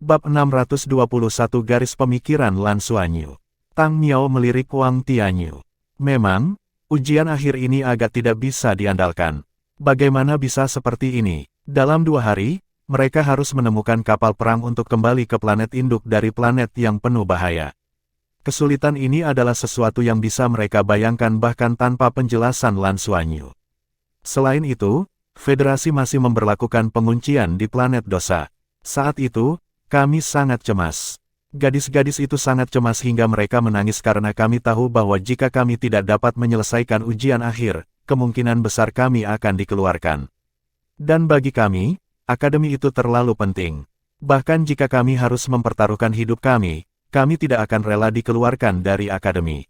Bab 621 Garis Pemikiran Lan Xuanyu. Tang Miao melirik Wang Tianyu. Memang, ujian akhir ini agak tidak bisa diandalkan. Bagaimana bisa seperti ini? Dalam 2 hari, mereka harus menemukan kapal perang untuk kembali ke planet induk dari planet yang penuh bahaya. Kesulitan ini adalah sesuatu yang bisa mereka bayangkan bahkan tanpa penjelasan Lan Xuanyu. Selain itu, Federasi masih memberlakukan penguncian di planet dosa. Saat itu, kami sangat cemas. Gadis-gadis itu sangat cemas hingga mereka menangis karena kami tahu bahwa jika kami tidak dapat menyelesaikan ujian akhir, kemungkinan besar kami akan dikeluarkan. Dan bagi kami, akademi itu terlalu penting. Bahkan jika kami harus mempertaruhkan hidup kami tidak akan rela dikeluarkan dari akademi.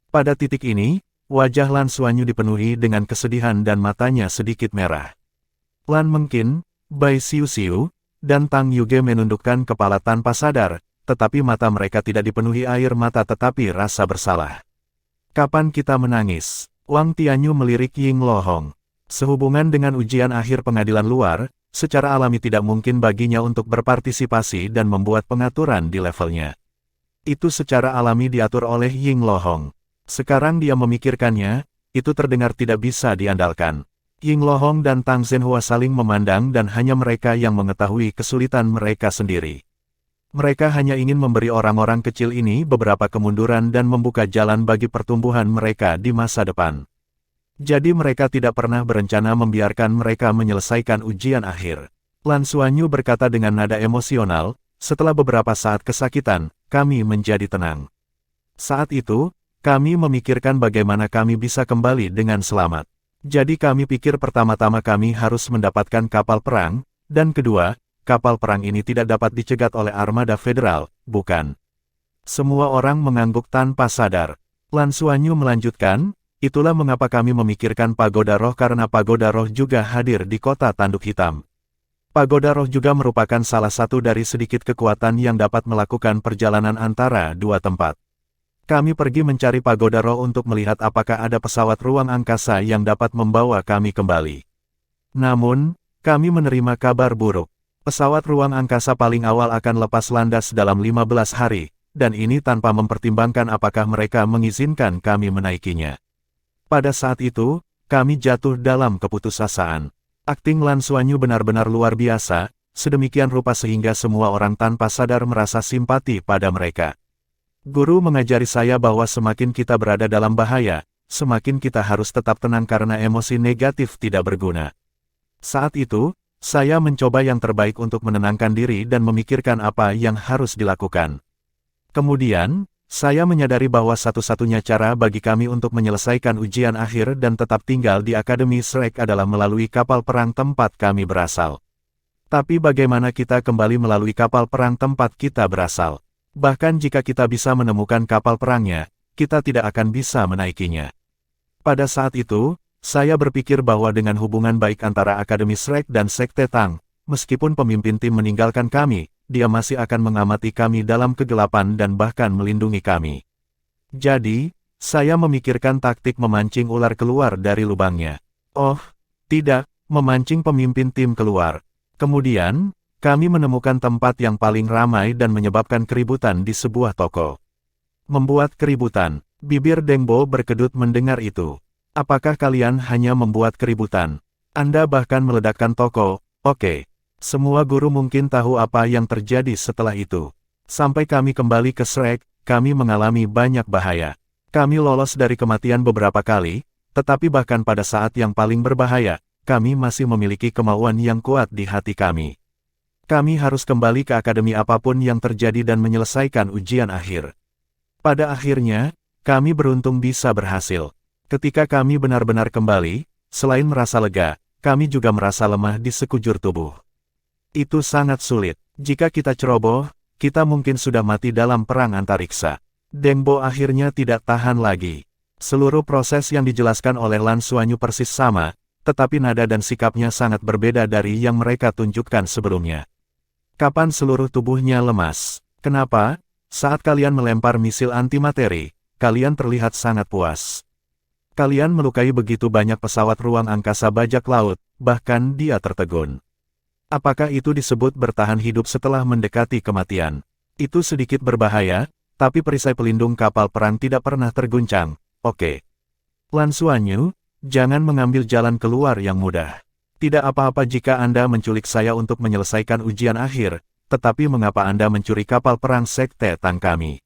Pada titik ini, wajah Lan Xuanyu dipenuhi dengan kesedihan dan matanya sedikit merah. Lan Mengqin, Bai Xiu-Xiu, dan Tang Yuge menundukkan kepala tanpa sadar, tetapi mata mereka tidak dipenuhi air mata tetapi rasa bersalah. Kapan kita menangis? Wang Tianyu melirik Ying Lohong. Sehubungan dengan ujian akhir pengadilan luar, secara alami tidak mungkin baginya untuk berpartisipasi dan membuat pengaturan di levelnya. Itu secara alami diatur oleh Ying Lohong. Sekarang dia memikirkannya, itu terdengar tidak bisa diandalkan. Ying Lohong dan Tang Zhenhua saling memandang dan hanya mereka yang mengetahui kesulitan mereka sendiri. Mereka hanya ingin memberi orang-orang kecil ini beberapa kemunduran dan membuka jalan bagi pertumbuhan mereka di masa depan. Jadi mereka tidak pernah berencana membiarkan mereka menyelesaikan ujian akhir. Lan Xuanyu berkata dengan nada emosional, setelah beberapa saat kesakitan, kami menjadi tenang. Saat itu, kami memikirkan bagaimana kami bisa kembali dengan selamat. Jadi kami pikir pertama-tama kami harus mendapatkan kapal perang, dan kedua, kapal perang ini tidak dapat dicegat oleh armada federal, bukan? Semua orang mengangguk tanpa sadar. Lan Xuanyu melanjutkan, itulah mengapa kami memikirkan Pagoda Roh karena Pagoda Roh juga hadir di kota Tanduk Hitam. Pagoda Roh juga merupakan salah satu dari sedikit kekuatan yang dapat melakukan perjalanan antara dua tempat. Kami pergi mencari Pagoda Roh untuk melihat apakah ada pesawat ruang angkasa yang dapat membawa kami kembali. Namun, kami menerima kabar buruk. Pesawat ruang angkasa paling awal akan lepas landas dalam 15 hari, dan ini tanpa mempertimbangkan apakah mereka mengizinkan kami menaikinya. Pada saat itu, kami jatuh dalam keputusasaan. Akting Lan Xuanyu benar-benar luar biasa, sedemikian rupa sehingga semua orang tanpa sadar merasa simpati pada mereka. Guru mengajari saya bahwa semakin kita berada dalam bahaya, semakin kita harus tetap tenang karena emosi negatif tidak berguna. Saat itu, saya mencoba yang terbaik untuk menenangkan diri dan memikirkan apa yang harus dilakukan. Kemudian, saya menyadari bahwa satu-satunya cara bagi kami untuk menyelesaikan ujian akhir dan tetap tinggal di Akademi Shrek adalah melalui kapal perang tempat kami berasal. Tapi bagaimana kita kembali melalui kapal perang tempat kita berasal? Bahkan jika kita bisa menemukan kapal perangnya, kita tidak akan bisa menaikinya. Pada saat itu, saya berpikir bahwa dengan hubungan baik antara Akademi Shrek dan Sekte Tang, meskipun pemimpin tim meninggalkan kami, dia masih akan mengamati kami dalam kegelapan dan bahkan melindungi kami. Jadi, saya memikirkan taktik memancing ular keluar dari lubangnya. Oh, tidak, memancing pemimpin tim keluar. Kemudian, kami menemukan tempat yang paling ramai dan menyebabkan keributan di sebuah toko. Membuat keributan. Bibir Deng Bo berkedut mendengar itu. Apakah kalian hanya membuat keributan? Anda bahkan meledakkan toko, oke. Semua guru mungkin tahu apa yang terjadi setelah itu. Sampai kami kembali ke Shrek, kami mengalami banyak bahaya. Kami lolos dari kematian beberapa kali, tetapi bahkan pada saat yang paling berbahaya, kami masih memiliki kemauan yang kuat di hati kami. Kami harus kembali ke akademi apapun yang terjadi dan menyelesaikan ujian akhir. Pada akhirnya, kami beruntung bisa berhasil. Ketika kami benar-benar kembali, selain merasa lega, kami juga merasa lemah di sekujur tubuh. Itu sangat sulit. Jika kita ceroboh, kita mungkin sudah mati dalam perang antariksa. Deng Bo akhirnya tidak tahan lagi. Seluruh proses yang dijelaskan oleh Lan Xuanyu persis sama, tetapi nada dan sikapnya sangat berbeda dari yang mereka tunjukkan sebelumnya. Kapan seluruh tubuhnya lemas? Kenapa? Saat kalian melempar misil antimateri, kalian terlihat sangat puas. Kalian melukai begitu banyak pesawat ruang angkasa bajak laut, bahkan dia tertegun. Apakah itu disebut bertahan hidup setelah mendekati kematian? Itu sedikit berbahaya, tapi perisai pelindung kapal perang tidak pernah terguncang. Oke. Lan Xuanyu, jangan mengambil jalan keluar yang mudah. Tidak apa-apa jika Anda menculik saya untuk menyelesaikan ujian akhir, tetapi mengapa Anda mencuri kapal perang Sekte Tang kami?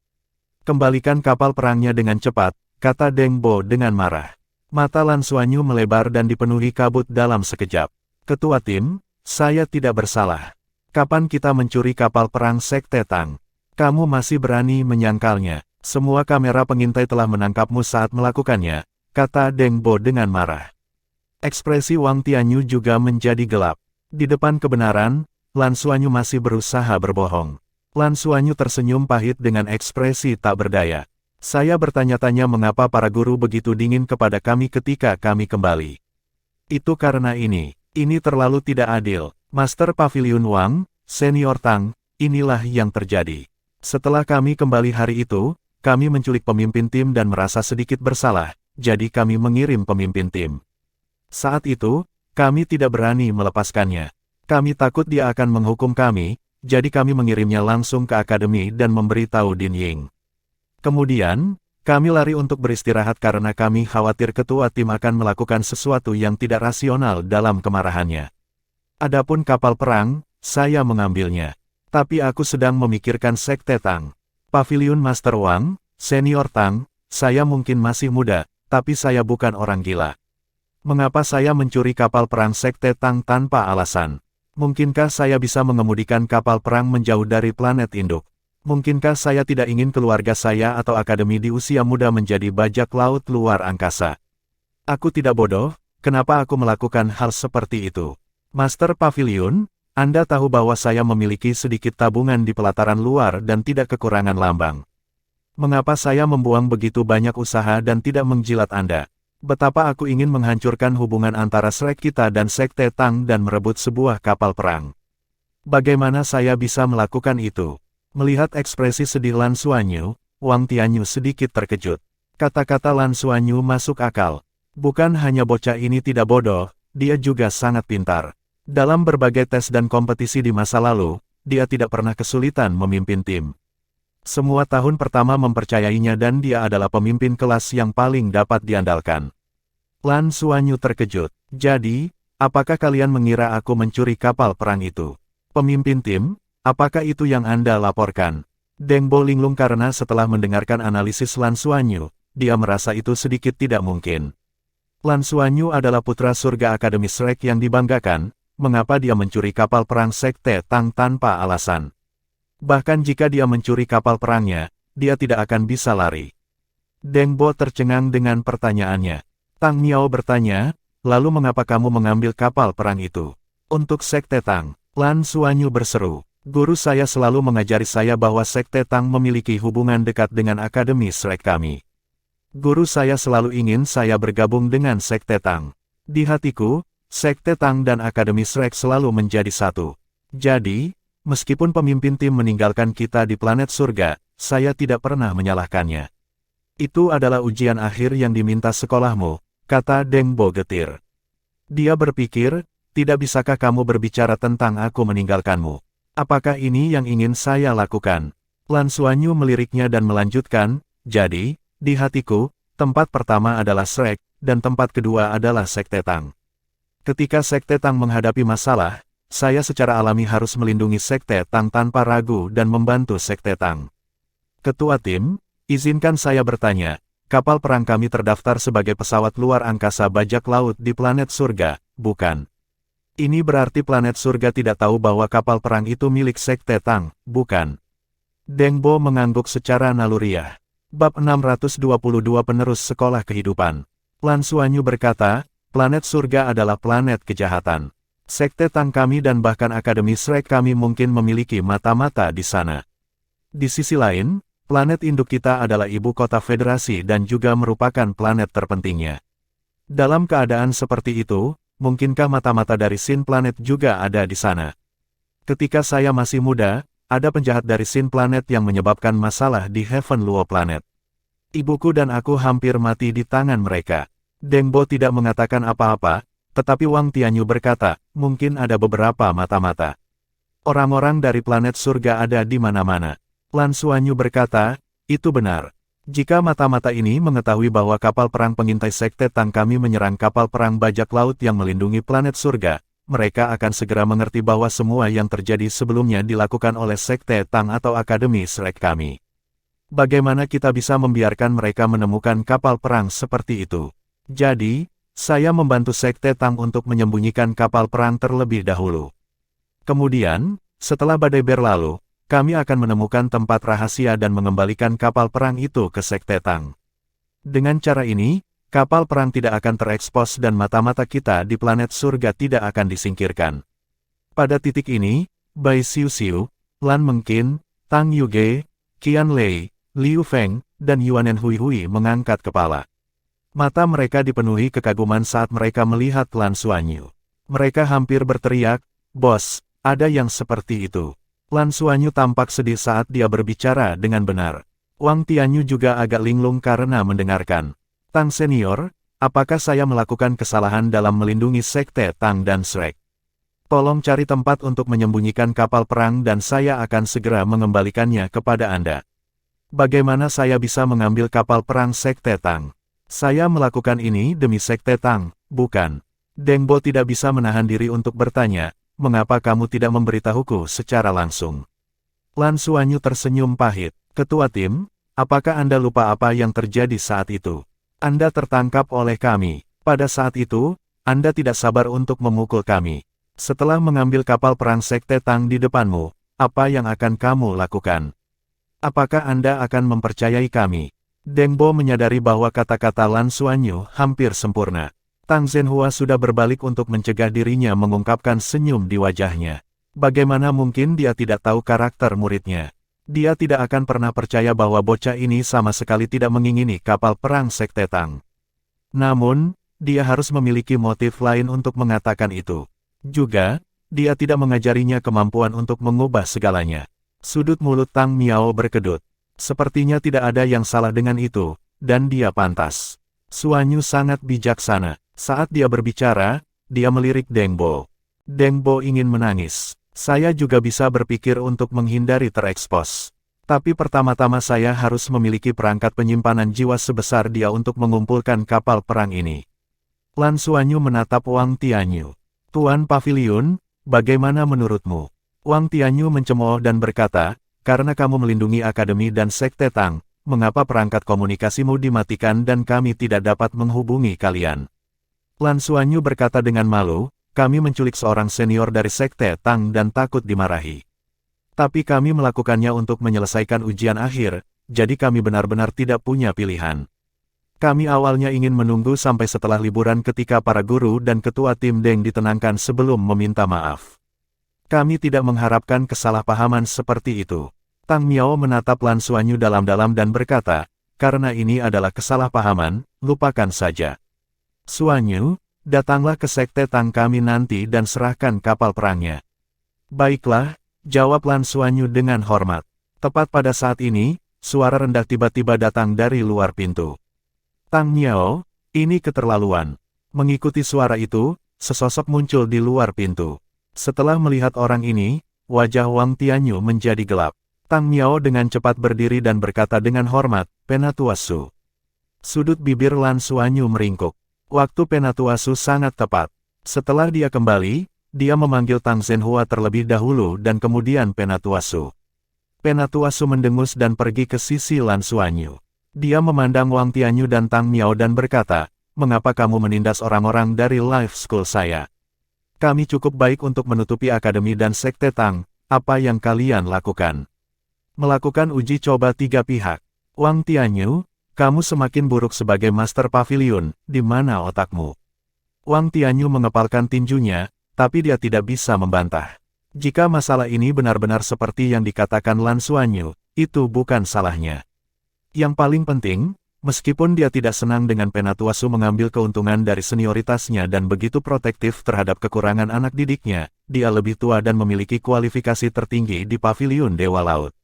Kembalikan kapal perangnya dengan cepat, kata Deng Bo dengan marah. Mata Lan Xuanyu melebar dan dipenuhi kabut dalam sekejap. Ketua tim, saya tidak bersalah. Kapan kita mencuri kapal perang Sekte Tang? Kamu masih berani menyangkalnya. Semua kamera pengintai telah menangkapmu saat melakukannya, kata Deng Bo dengan marah. Ekspresi Wang Tianyu juga menjadi gelap. Di depan kebenaran, Lan Xuanyu masih berusaha berbohong. Lan Xuanyu tersenyum pahit dengan ekspresi tak berdaya. Saya bertanya-tanya mengapa para guru begitu dingin kepada kami ketika kami kembali. Itu karena ini terlalu tidak adil. Master Pavilion Wang, Senior Tang, inilah yang terjadi. Setelah kami kembali hari itu, kami menculik pemimpin tim dan merasa sedikit bersalah, jadi kami mengirim pemimpin tim. Saat itu, kami tidak berani melepaskannya. Kami takut dia akan menghukum kami, jadi kami mengirimnya langsung ke akademi dan memberitahu Din Ying. Kemudian, kami lari untuk beristirahat karena kami khawatir ketua tim akan melakukan sesuatu yang tidak rasional dalam kemarahannya. Adapun kapal perang, saya mengambilnya. Tapi aku sedang memikirkan Sekte Tang. Pavilion Master Wang, Senior Tang, saya mungkin masih muda, tapi saya bukan orang gila. Mengapa saya mencuri kapal perang Sekte Tang tanpa alasan? Mungkinkah saya bisa mengemudikan kapal perang menjauh dari planet induk? Mungkinkah saya tidak ingin keluarga saya atau akademi di usia muda menjadi bajak laut luar angkasa? Aku tidak bodoh, kenapa aku melakukan hal seperti itu? Master Pavilion, Anda tahu bahwa saya memiliki sedikit tabungan di pelataran luar dan tidak kekurangan lambang. Mengapa saya membuang begitu banyak usaha dan tidak menjilat Anda? Betapa aku ingin menghancurkan hubungan antara Shrek kita dan Sekte Tang dan merebut sebuah kapal perang. Bagaimana saya bisa melakukan itu? Melihat ekspresi sedih Lan Xuanyu, Wang Tianyu sedikit terkejut. Kata-kata Lan Xuanyu masuk akal. Bukan hanya bocah ini tidak bodoh, dia juga sangat pintar. Dalam berbagai tes dan kompetisi di masa lalu, dia tidak pernah kesulitan memimpin tim. Semua tahun pertama mempercayainya dan dia adalah pemimpin kelas yang paling dapat diandalkan. Lan Xuanyu terkejut. Jadi, apakah kalian mengira aku mencuri kapal perang itu? Pemimpin tim, apakah itu yang Anda laporkan? Deng Bo linglung karena setelah mendengarkan analisis Lan Xuanyu, dia merasa itu sedikit tidak mungkin. Lan Xuanyu adalah putra surga Akademi Shrek yang dibanggakan, mengapa dia mencuri kapal perang Sekte Tang tanpa alasan? Bahkan jika dia mencuri kapal perangnya, dia tidak akan bisa lari. Deng Bo tercengang dengan pertanyaannya. Tang Miao bertanya, lalu mengapa kamu mengambil kapal perang itu? Untuk Sekte Tang, Lan Xuanyu berseru. Guru saya selalu mengajari saya bahwa Sekte Tang memiliki hubungan dekat dengan Akademi Shrek kami. Guru saya selalu ingin saya bergabung dengan Sekte Tang. Di hatiku, Sekte Tang dan Akademi Shrek selalu menjadi satu. Jadi, meskipun pemimpin tim meninggalkan kita di planet surga, saya tidak pernah menyalahkannya. Itu adalah ujian akhir yang diminta sekolahmu, kata Deng Bo getir. Dia berpikir, tidak bisakah kamu berbicara tentang aku meninggalkanmu? Apakah ini yang ingin saya lakukan? Lan Xuanyu meliriknya dan melanjutkan, jadi, di hatiku, tempat pertama adalah Shrek, dan tempat kedua adalah Sekte Tang. Ketika Sekte Tang menghadapi masalah, saya secara alami harus melindungi Sekte Tang tanpa ragu dan membantu Sekte Tang. Ketua tim, izinkan saya bertanya, kapal perang kami terdaftar sebagai pesawat luar angkasa bajak laut di planet surga, bukan? Ini berarti planet surga tidak tahu bahwa kapal perang itu milik Sekte Tang, bukan? Deng Bo mengangguk secara naluriah. Bab 622 Penerus Sekolah Kehidupan. Lan Xuanyu berkata, planet surga adalah planet kejahatan. Sekte Tang kami dan bahkan Akademi Shrek kami mungkin memiliki mata-mata di sana. Di sisi lain, planet induk kita adalah ibu kota federasi dan juga merupakan planet terpentingnya. Dalam keadaan seperti itu, mungkinkah mata-mata dari Sin Planet juga ada di sana? Ketika saya masih muda, ada penjahat dari Sin Planet yang menyebabkan masalah di Heaven Luo Planet. Ibuku dan aku hampir mati di tangan mereka. Deng Bo tidak mengatakan apa-apa, tetapi Wang Tianyu berkata, mungkin ada beberapa mata-mata. Orang-orang dari planet surga ada di mana-mana. Lan Xuanyu berkata, itu benar. Jika mata-mata ini mengetahui bahwa kapal perang pengintai Sekte Tang kami menyerang kapal perang bajak laut yang melindungi planet surga, mereka akan segera mengerti bahwa semua yang terjadi sebelumnya dilakukan oleh Sekte Tang atau Akademi Shrek kami. Bagaimana kita bisa membiarkan mereka menemukan kapal perang seperti itu? Jadi, saya membantu Sekte Tang untuk menyembunyikan kapal perang terlebih dahulu. Kemudian, setelah badai berlalu, kami akan menemukan tempat rahasia dan mengembalikan kapal perang itu ke Sekte Tang. Dengan cara ini, kapal perang tidak akan terekspos dan mata-mata kita di planet surga tidak akan disingkirkan. Pada titik ini, Bai Xiu, Lan Mengqin, Tang Yuge, Qian Lei, Liu Feng, dan Yuanen Hui mengangkat kepala. Mata mereka dipenuhi kekaguman saat mereka melihat Lan Xuanyu. Mereka hampir berteriak, "Bos, ada yang seperti itu." Lan Xuanyu tampak sedih saat dia berbicara dengan benar. Wang Tianyu juga agak linglung karena mendengarkan. Tang Senior, apakah saya melakukan kesalahan dalam melindungi Sekte Tang dan Shrek? Tolong cari tempat untuk menyembunyikan kapal perang dan saya akan segera mengembalikannya kepada Anda. Bagaimana saya bisa mengambil kapal perang Sekte Tang? Saya melakukan ini demi Sekte Tang, bukan? Deng Bo tidak bisa menahan diri untuk bertanya, mengapa kamu tidak memberitahuku secara langsung? Lan Xuanyu tersenyum pahit. Ketua tim, apakah Anda lupa apa yang terjadi saat itu? Anda tertangkap oleh kami. Pada saat itu, Anda tidak sabar untuk memukul kami. Setelah mengambil kapal perang Sekte Tang di depanmu, apa yang akan kamu lakukan? Apakah Anda akan mempercayai kami? Deng Bo menyadari bahwa kata-kata Lan Xuanyu hampir sempurna. Tang Zhenhua sudah berbalik untuk mencegah dirinya mengungkapkan senyum di wajahnya. Bagaimana mungkin dia tidak tahu karakter muridnya? Dia tidak akan pernah percaya bahwa bocah ini sama sekali tidak mengingini kapal perang Sekte Tang. Namun, dia harus memiliki motif lain untuk mengatakan itu. Juga, dia tidak mengajarinya kemampuan untuk mengubah segalanya. Sudut mulut Tang Miao berkedut. Sepertinya tidak ada yang salah dengan itu, dan dia pantas. Xuanyu sangat bijaksana. Saat dia berbicara, dia melirik Deng Bo. Deng Bo ingin menangis. Saya juga bisa berpikir untuk menghindari terekspos. Tapi pertama-tama saya harus memiliki perangkat penyimpanan jiwa sebesar dia untuk mengumpulkan kapal perang ini. Lan Xuanyu menatap Wang Tianyu. Tuan Pavilion, bagaimana menurutmu? Wang Tianyu mencemooh dan berkata, karena kamu melindungi Akademi dan Sekte Tang, mengapa perangkat komunikasimu dimatikan dan kami tidak dapat menghubungi kalian? Lan Xuanyu berkata dengan malu, kami menculik seorang senior dari Sekte Tang dan takut dimarahi. Tapi kami melakukannya untuk menyelesaikan ujian akhir, jadi kami benar-benar tidak punya pilihan. Kami awalnya ingin menunggu sampai setelah liburan ketika para guru dan ketua tim Deng ditenangkan sebelum meminta maaf. Kami tidak mengharapkan kesalahpahaman seperti itu. Tang Miao menatap Lan Xuanyu dalam-dalam dan berkata, karena ini adalah kesalahpahaman, lupakan saja. Xuanyu, datanglah ke Sekte Tang kami nanti dan serahkan kapal perangnya. Baiklah, jawab Lan Xuanyu dengan hormat. Tepat pada saat ini, suara rendah tiba-tiba datang dari luar pintu. Tang Miao, ini keterlaluan. Mengikuti suara itu, sesosok muncul di luar pintu. Setelah melihat orang ini, wajah Wang Tianyu menjadi gelap. Tang Miao dengan cepat berdiri dan berkata dengan hormat, Penatuasu. Sudut bibir Lan Xuanyu meringkuk. Waktu Penatuasu sangat tepat. Setelah dia kembali, dia memanggil Tang Zhenhua terlebih dahulu dan kemudian Penatuasu. Penatuasu mendengus dan pergi ke sisi Lan Xuanyu. Dia memandang Wang Tianyu dan Tang Miao dan berkata, mengapa kamu menindas orang-orang dari Life School saya? Kami cukup baik untuk menutupi Akademi dan Sekte Tang, apa yang kalian lakukan? Melakukan uji coba 3 pihak. Wang Tianyu, kamu semakin buruk sebagai Master Pavilion, di mana otakmu? Wang Tianyu mengepalkan tinjunya, tapi dia tidak bisa membantah. Jika masalah ini benar-benar seperti yang dikatakan Lan Xuanyu, itu bukan salahnya. Yang paling penting, meskipun dia tidak senang dengan Penatuasu mengambil keuntungan dari senioritasnya dan begitu protektif terhadap kekurangan anak didiknya, dia lebih tua dan memiliki kualifikasi tertinggi di Pavilion Dewa Laut.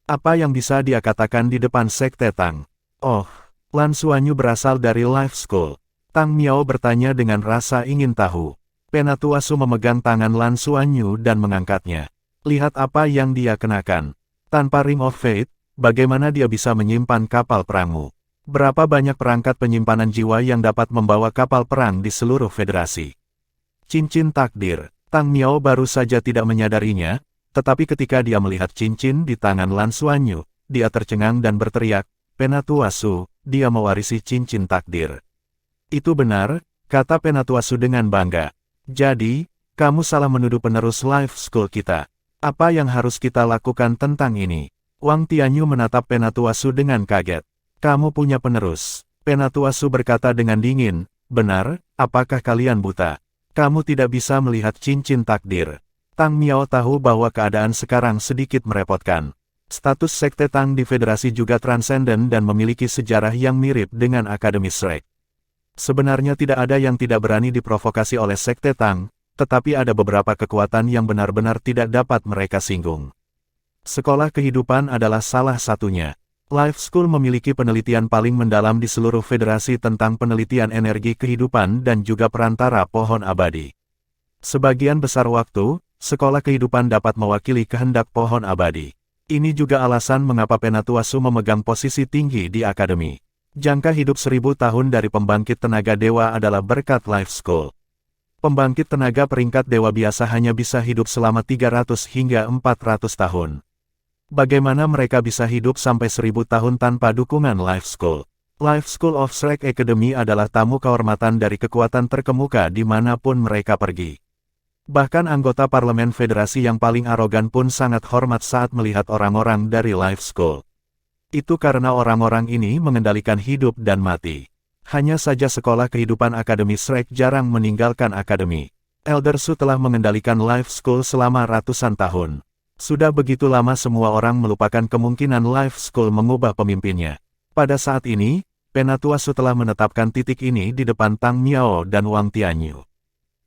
Apa yang bisa dia katakan di depan Sekte Tang? Oh, Lan Xuanyu berasal dari Life School. Tang Miao bertanya dengan rasa ingin tahu. Penatuasu memegang tangan Lan Xuanyu dan mengangkatnya. Lihat apa yang dia kenakan. Tanpa Ring of Fate, bagaimana dia bisa menyimpan kapal perangmu? Berapa banyak perangkat penyimpanan jiwa yang dapat membawa kapal perang di seluruh federasi? Cincin takdir. Tang Miao baru saja tidak menyadarinya, tetapi ketika dia melihat cincin di tangan Lan Xuanyu, dia tercengang dan berteriak, Penatuasu, dia mewarisi cincin takdir. Itu benar, kata Penatuasu dengan bangga. Jadi, kamu salah menuduh penerus Life School kita. Apa yang harus kita lakukan tentang ini? Wang Tianyu menatap Penatuasu dengan kaget. Kamu punya penerus. Penatuasu berkata dengan dingin, benar, apakah kalian buta? Kamu tidak bisa melihat cincin takdir. Tang Miao tahu bahwa keadaan sekarang sedikit merepotkan. Status Sekte Tang di Federasi juga transenden dan memiliki sejarah yang mirip dengan Akademi Shrek. Sebenarnya tidak ada yang tidak berani diprovokasi oleh Sekte Tang, tetapi ada beberapa kekuatan yang benar-benar tidak dapat mereka singgung. Sekolah kehidupan adalah salah satunya. Life School memiliki penelitian paling mendalam di seluruh federasi tentang penelitian energi kehidupan dan juga perantara pohon abadi. Sebagian besar waktu, sekolah kehidupan dapat mewakili kehendak pohon abadi. Ini juga alasan mengapa Penatuasu memegang posisi tinggi di akademi. Jangka hidup 1000 tahun dari pembangkit tenaga dewa adalah berkat Life School. Pembangkit tenaga peringkat dewa biasa hanya bisa hidup selama 300 hingga 400 tahun. Bagaimana mereka bisa hidup sampai 1000 tahun tanpa dukungan Life School? Life School of Shrek Academy adalah tamu kehormatan dari kekuatan terkemuka dimanapun mereka pergi. Bahkan anggota parlemen federasi yang paling arogan pun sangat hormat saat melihat orang-orang dari Life School. Itu karena orang-orang ini mengendalikan hidup dan mati. Hanya saja sekolah kehidupan Akademi Shrek jarang meninggalkan akademi. Elder Su telah mengendalikan Life School selama ratusan tahun. Sudah begitu lama semua orang melupakan kemungkinan Life School mengubah pemimpinnya. Pada saat ini, Penatuasu telah menetapkan titik ini di depan Tang Miao dan Wang Tianyu.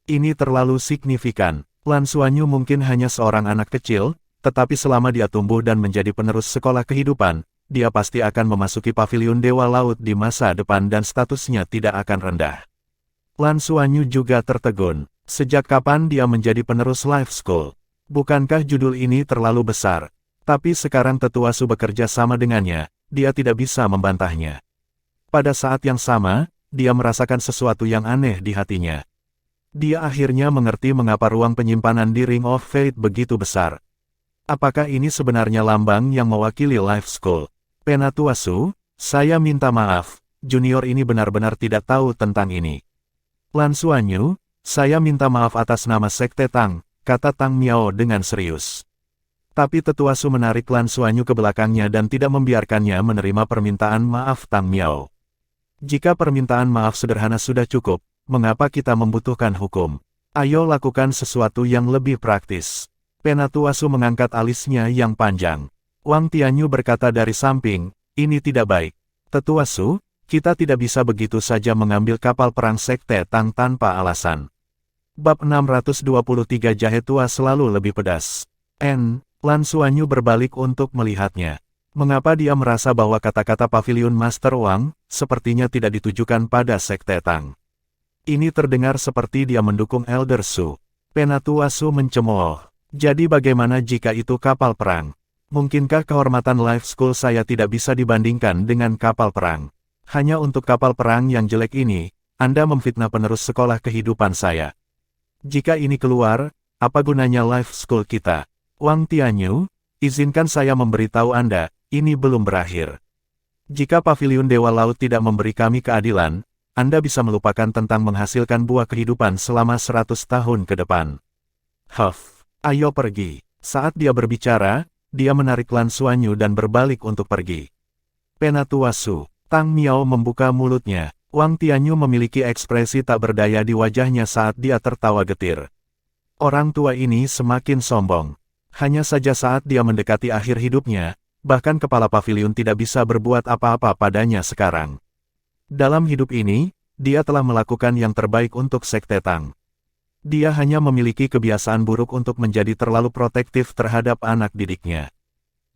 Ini terlalu signifikan. Lan Xuanyu mungkin hanya seorang anak kecil, tetapi selama dia tumbuh dan menjadi penerus sekolah kehidupan, dia pasti akan memasuki pavilion Dewa Laut di masa depan dan statusnya tidak akan rendah. Lan Xuanyu juga tertegun. Sejak kapan dia menjadi penerus Life School? Bukankah judul ini terlalu besar? Tapi sekarang Tetuasu bekerja sama dengannya, dia tidak bisa membantahnya. Pada saat yang sama, dia merasakan sesuatu yang aneh di hatinya. Dia akhirnya mengerti mengapa ruang penyimpanan di Ring of Fate begitu besar. Apakah ini sebenarnya lambang yang mewakili Life School? Penatuasu, saya minta maaf, junior ini benar-benar tidak tahu tentang ini. Lan Xuanyu, saya minta maaf atas nama Sekte Tang, kata Tang Miao dengan serius. Tapi Tetuasu menarik Lan Xuanyu ke belakangnya dan tidak membiarkannya menerima permintaan maaf Tang Miao. Jika permintaan maaf sederhana sudah cukup, mengapa kita membutuhkan hukum? Ayo lakukan sesuatu yang lebih praktis. Penatuasu mengangkat alisnya yang panjang. Wang Tianyu berkata dari samping, ini tidak baik. Tetuasu, kita tidak bisa begitu saja mengambil kapal perang Sekte Tang tanpa alasan. Bab 623 Jahe Tua selalu lebih pedas. Lan Xuanyu berbalik untuk melihatnya. Mengapa dia merasa bahwa kata-kata Pavilion Master Wang, sepertinya tidak ditujukan pada Sekte Tang. Ini terdengar seperti dia mendukung Elder Su. Penatuasu mencemooh. Jadi bagaimana jika itu kapal perang? Mungkinkah kehormatan Life School saya tidak bisa dibandingkan dengan kapal perang? Hanya untuk kapal perang yang jelek ini, Anda memfitnah penerus sekolah kehidupan saya. Jika ini keluar, apa gunanya Life School kita? Wang Tianyu, izinkan saya memberitahu Anda, ini belum berakhir. Jika Pavilion Dewa Laut tidak memberi kami keadilan, Anda bisa melupakan tentang menghasilkan buah kehidupan selama 100 tahun ke depan. Huff, ayo pergi. Saat dia berbicara, dia menarik Lan Xuanyu dan berbalik untuk pergi. Penatuasu, Tang Miao membuka mulutnya. Wang Tianyu memiliki ekspresi tak berdaya di wajahnya saat dia tertawa getir. Orang tua ini semakin sombong. Hanya saja saat dia mendekati akhir hidupnya, bahkan kepala pavilion tidak bisa berbuat apa-apa padanya sekarang. Dalam hidup ini, dia telah melakukan yang terbaik untuk Sekte Tang. Dia hanya memiliki kebiasaan buruk untuk menjadi terlalu protektif terhadap anak didiknya.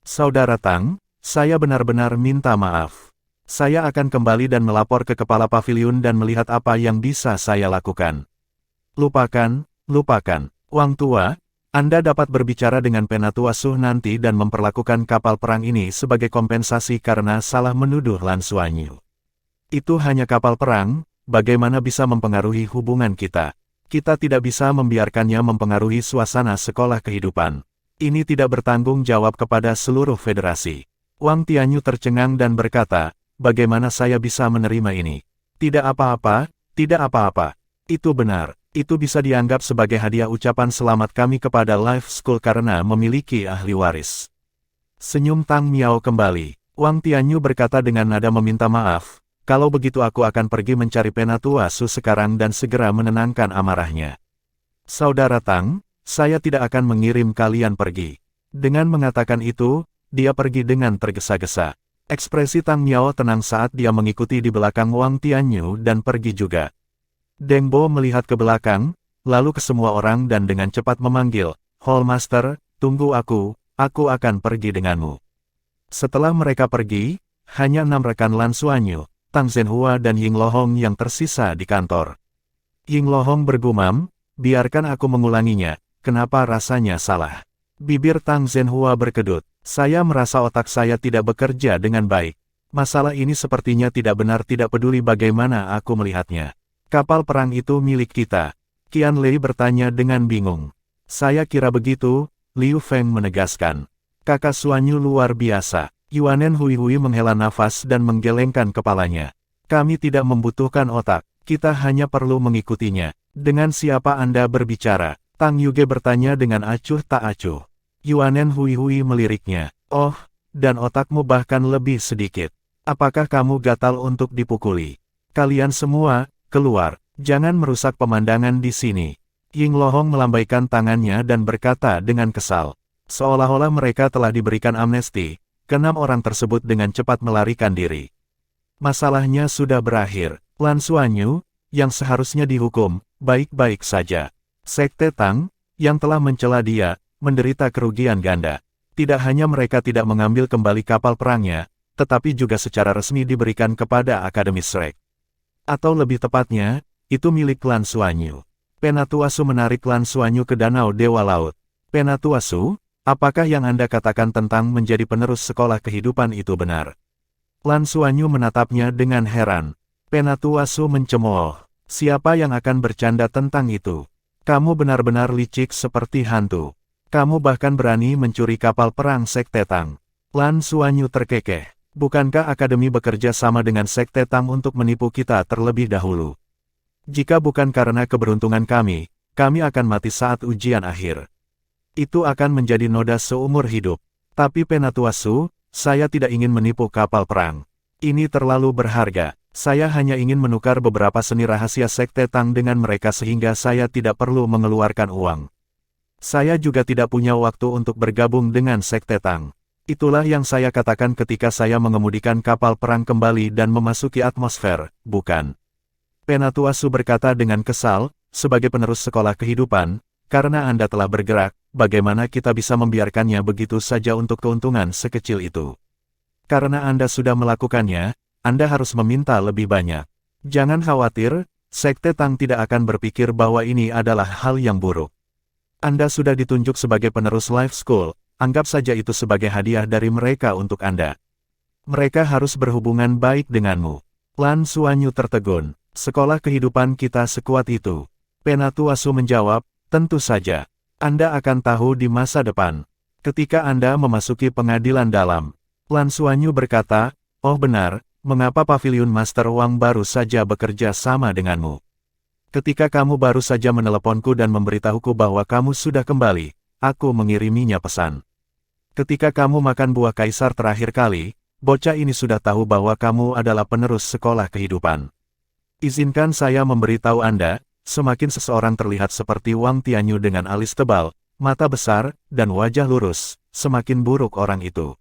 Saudara Tang, saya benar-benar minta maaf. Saya akan kembali dan melapor ke kepala paviliun dan melihat apa yang bisa saya lakukan. Lupakan, lupakan. Wang Tua, Anda dapat berbicara dengan Penatuasuh nanti dan memperlakukan kapal perang ini sebagai kompensasi karena salah menuduh Lan Xuanyu. Itu hanya kapal perang, bagaimana bisa mempengaruhi hubungan kita? Kita tidak bisa membiarkannya mempengaruhi suasana sekolah kehidupan. Ini tidak bertanggung jawab kepada seluruh federasi. Wang Tianyu tercengang dan berkata, bagaimana saya bisa menerima ini? Tidak apa-apa, tidak apa-apa. Itu benar. Itu bisa dianggap sebagai hadiah ucapan selamat kami kepada Life School karena memiliki ahli waris. Senyum Tang Miao kembali. Wang Tianyu berkata dengan nada meminta maaf, kalau begitu aku akan pergi mencari Penatuasuh sekarang dan segera menenangkan amarahnya. Saudara Tang, saya tidak akan mengirim kalian pergi. Dengan mengatakan itu, dia pergi dengan tergesa-gesa. Ekspresi Tang Miao tenang saat dia mengikuti di belakang Wang Tianyu dan pergi juga. Deng Bo melihat ke belakang, lalu ke semua orang dan dengan cepat memanggil, Hallmaster, tunggu aku akan pergi denganmu. Setelah mereka pergi, hanya 6 rekan Lan Xuanyu, Tang Zhenhua dan Ying Lohong yang tersisa di kantor. Ying Lohong bergumam, biarkan aku mengulanginya, kenapa rasanya salah. Bibir Tang Zhenhua berkedut, saya merasa otak saya tidak bekerja dengan baik. Masalah ini sepertinya tidak benar, tidak peduli bagaimana aku melihatnya. Kapal perang itu milik kita. Qian Lei bertanya dengan bingung. Saya kira begitu, Liu Feng menegaskan. Kakak Xuanyu luar biasa. Yuanen Hui menghela nafas dan menggelengkan kepalanya. Kami tidak membutuhkan otak, kita hanya perlu mengikutinya. Dengan siapa Anda berbicara? Tang Yuge bertanya dengan acuh tak acuh. Yuanen Hui meliriknya. Oh, dan otakmu bahkan lebih sedikit. Apakah kamu gatal untuk dipukuli? Kalian semua, keluar, jangan merusak pemandangan di sini. Ying Lohong melambaikan tangannya dan berkata dengan kesal. Seolah-olah mereka telah diberikan amnesti, ke-6 orang tersebut dengan cepat melarikan diri. Masalahnya sudah berakhir. Lan Xuanyu, yang seharusnya dihukum, baik-baik saja. Sekte Tang, yang telah mencela dia, menderita kerugian ganda. Tidak hanya mereka tidak mengambil kembali kapal perangnya, tetapi juga secara resmi diberikan kepada Akademi Shrek. Atau lebih tepatnya, itu milik Lan Xuanyu. Penatuasuh menarik Lan Xuanyu ke Danau Dewa Laut. Penatuasuh, apakah yang Anda katakan tentang menjadi penerus sekolah kehidupan itu benar? Lan Xuanyu menatapnya dengan heran. Penatuasuh mencemooh. Siapa yang akan bercanda tentang itu? Kamu benar-benar licik seperti hantu. Kamu bahkan berani mencuri kapal perang Sekte Tang. Lan Xuanyu terkekeh. Bukankah Akademi bekerja sama dengan Sekte Tang untuk menipu kita terlebih dahulu? Jika bukan karena keberuntungan kami akan mati saat ujian akhir. Itu akan menjadi noda seumur hidup. Tapi Penatuasuh, saya tidak ingin menipu kapal perang. Ini terlalu berharga. Saya hanya ingin menukar beberapa seni rahasia Sekte Tang dengan mereka sehingga saya tidak perlu mengeluarkan uang. Saya juga tidak punya waktu untuk bergabung dengan Sekte Tang. Itulah yang saya katakan ketika saya mengemudikan kapal perang kembali dan memasuki atmosfer, bukan? Penatuasuh berkata dengan kesal, sebagai penerus sekolah kehidupan, karena Anda telah bergerak, bagaimana kita bisa membiarkannya begitu saja untuk keuntungan sekecil itu? Karena Anda sudah melakukannya, Anda harus meminta lebih banyak. Jangan khawatir, Sekte Tang tidak akan berpikir bahwa ini adalah hal yang buruk. Anda sudah ditunjuk sebagai penerus Life School, anggap saja itu sebagai hadiah dari mereka untuk Anda. Mereka harus berhubungan baik denganmu. Lan Xuanyu tertegun. Sekolah kehidupan kita sekuat itu. Penatuasuh menjawab, tentu saja. Anda akan tahu di masa depan. Ketika Anda memasuki pengadilan dalam. Lan Xuanyu berkata, oh benar, mengapa Paviliun Master Wang baru saja bekerja sama denganmu? Ketika kamu baru saja meneleponku dan memberitahuku bahwa kamu sudah kembali, aku mengiriminya pesan. Ketika kamu makan buah kaisar terakhir kali, bocah ini sudah tahu bahwa kamu adalah penerus sekolah kehidupan. Izinkan saya memberitahu Anda, semakin seseorang terlihat seperti Wang Tianyu dengan alis tebal, mata besar, dan wajah lurus, semakin buruk orang itu.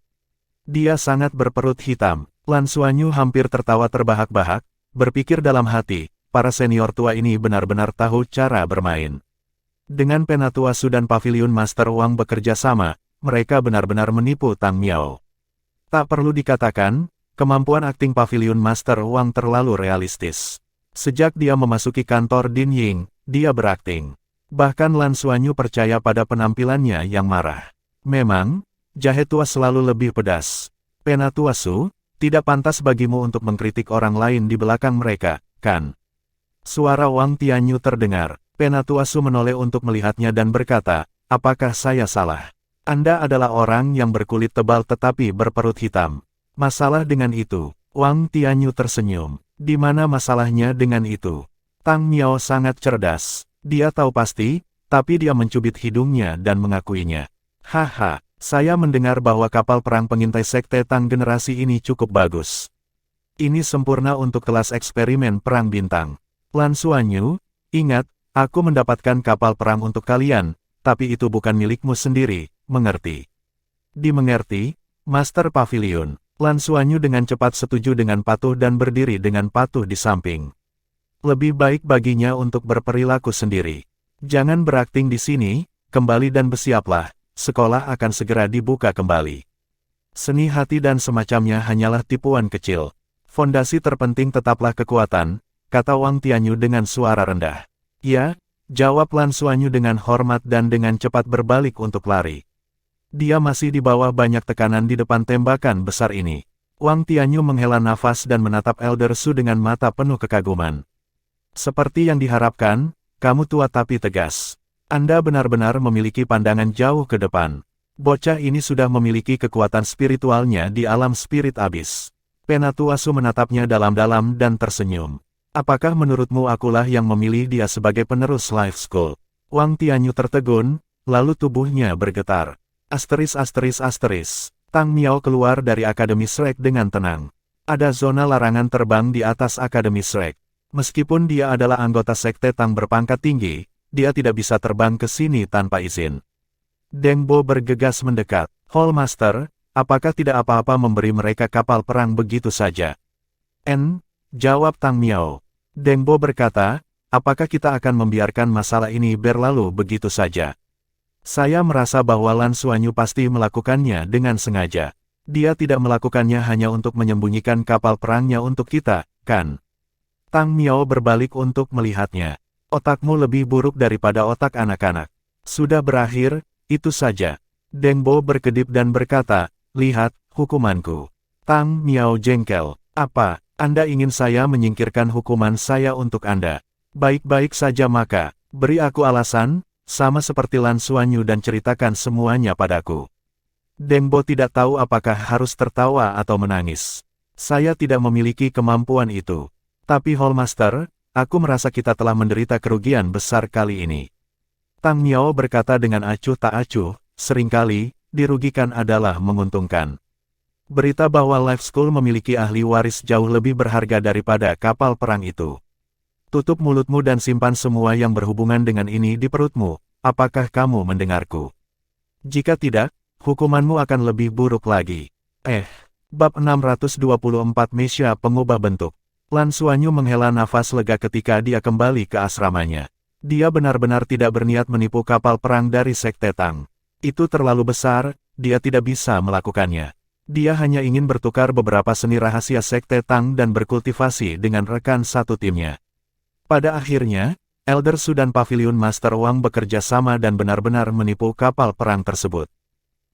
Dia sangat berperut hitam. Lan Xuanyu hampir tertawa terbahak-bahak, berpikir dalam hati, para senior tua ini benar-benar tahu cara bermain. Dengan Penatuasuh dan Paviliun Master Wang bekerja sama, mereka benar-benar menipu Tang Miao. Tak perlu dikatakan, Kemampuan akting Pavilion Master Wang terlalu realistis. Sejak dia memasuki kantor Din Ying, dia berakting. Bahkan Lan Xuanyu percaya pada penampilannya yang marah. Memang, jahe tua selalu lebih pedas. Penatuasu, tidak pantas bagimu untuk mengkritik orang lain di belakang mereka, kan? Suara Wang Tianyu terdengar. Penatuasu menoleh untuk melihatnya dan berkata, apakah saya salah? Anda adalah orang yang berkulit tebal tetapi berperut hitam. Masalah dengan itu, Wang Tianyu tersenyum. Di mana masalahnya dengan itu? Tang Miao sangat cerdas. Dia tahu pasti, tapi dia mencubit hidungnya dan mengakuinya. Haha, saya mendengar bahwa kapal perang pengintai sekte Tang generasi ini cukup bagus. Ini sempurna untuk kelas eksperimen perang bintang. Lan Xuanyu, ingat, aku mendapatkan kapal perang untuk kalian, tapi itu bukan milikmu sendiri, mengerti? Dimengerti, Master Pavilion. Lan Xuanyu dengan cepat setuju dengan patuh dan berdiri dengan patuh di samping. Lebih baik baginya untuk berperilaku sendiri. Jangan berakting di sini, kembali dan bersiaplah, sekolah akan segera dibuka kembali. Seni hati dan semacamnya hanyalah tipuan kecil. Fondasi terpenting tetaplah kekuatan, kata Wang Tianyu dengan suara rendah. Ya, jawab Lan Xuanyu dengan hormat dan dengan cepat berbalik untuk lari. Dia masih di bawah banyak tekanan di depan tembakan besar ini. Wang Tianyu menghela nafas dan menatap Elder Su dengan mata penuh kekaguman. Seperti yang diharapkan, kamu tua tapi tegas. Anda benar-benar memiliki pandangan jauh ke depan. Bocah ini sudah memiliki kekuatan spiritualnya di alam spirit abis. Penatuasu menatapnya dalam-dalam dan tersenyum. Apakah menurutmu akulah yang memilih dia sebagai penerus Life School? Wang Tianyu tertegun, lalu tubuhnya bergetar. Asteris. Tang Miao keluar dari Akademi Shrek dengan tenang. Ada zona larangan terbang di atas Akademi Shrek. Meskipun dia adalah anggota sekte Tang berpangkat tinggi, dia tidak bisa terbang ke sini tanpa izin. Deng Bo bergegas mendekat. Hall Master, apakah tidak apa-apa memberi mereka kapal perang begitu saja? Jawab Tang Miao. Deng Bo berkata, apakah kita akan membiarkan masalah ini berlalu begitu saja? Saya merasa bahwa Lan Xuanyu pasti melakukannya dengan sengaja. Dia tidak melakukannya hanya untuk menyembunyikan kapal perangnya untuk kita, kan? Tang Miao berbalik untuk melihatnya. Otakmu lebih buruk daripada otak anak-anak. Sudah berakhir, itu saja. Deng Bo berkedip dan berkata, lihat, hukumanku. Tang Miao jengkel. Apa? Anda ingin saya menyingkirkan hukuman saya untuk Anda? Baik-baik saja maka, beri aku alasan, sama seperti Lan Xuanyu dan ceritakan semuanya padaku. Deng Bo tidak tahu apakah harus tertawa atau menangis. Saya tidak memiliki kemampuan itu. Tapi Hall Master, aku merasa kita telah menderita kerugian besar kali ini. Tang Miao berkata dengan acuh tak acuh, seringkali, dirugikan adalah menguntungkan. Berita bahwa Life School memiliki ahli waris jauh lebih berharga daripada kapal perang itu. Tutup mulutmu dan simpan semua yang berhubungan dengan ini di perutmu, apakah kamu mendengarku? Jika tidak, hukumanmu akan lebih buruk lagi. Bab 624 Mesya Pengubah Bentuk. Lan Xuanyu menghela nafas lega ketika dia kembali ke asramanya. Dia benar-benar tidak berniat menipu kapal perang dari Sekte Tang. Itu terlalu besar, dia tidak bisa melakukannya. Dia hanya ingin bertukar beberapa seni rahasia Sekte Tang dan berkultivasi dengan rekan satu timnya. Pada akhirnya, Elder Su dan Pavilion Master Wang bekerja sama dan benar-benar menipu kapal perang tersebut.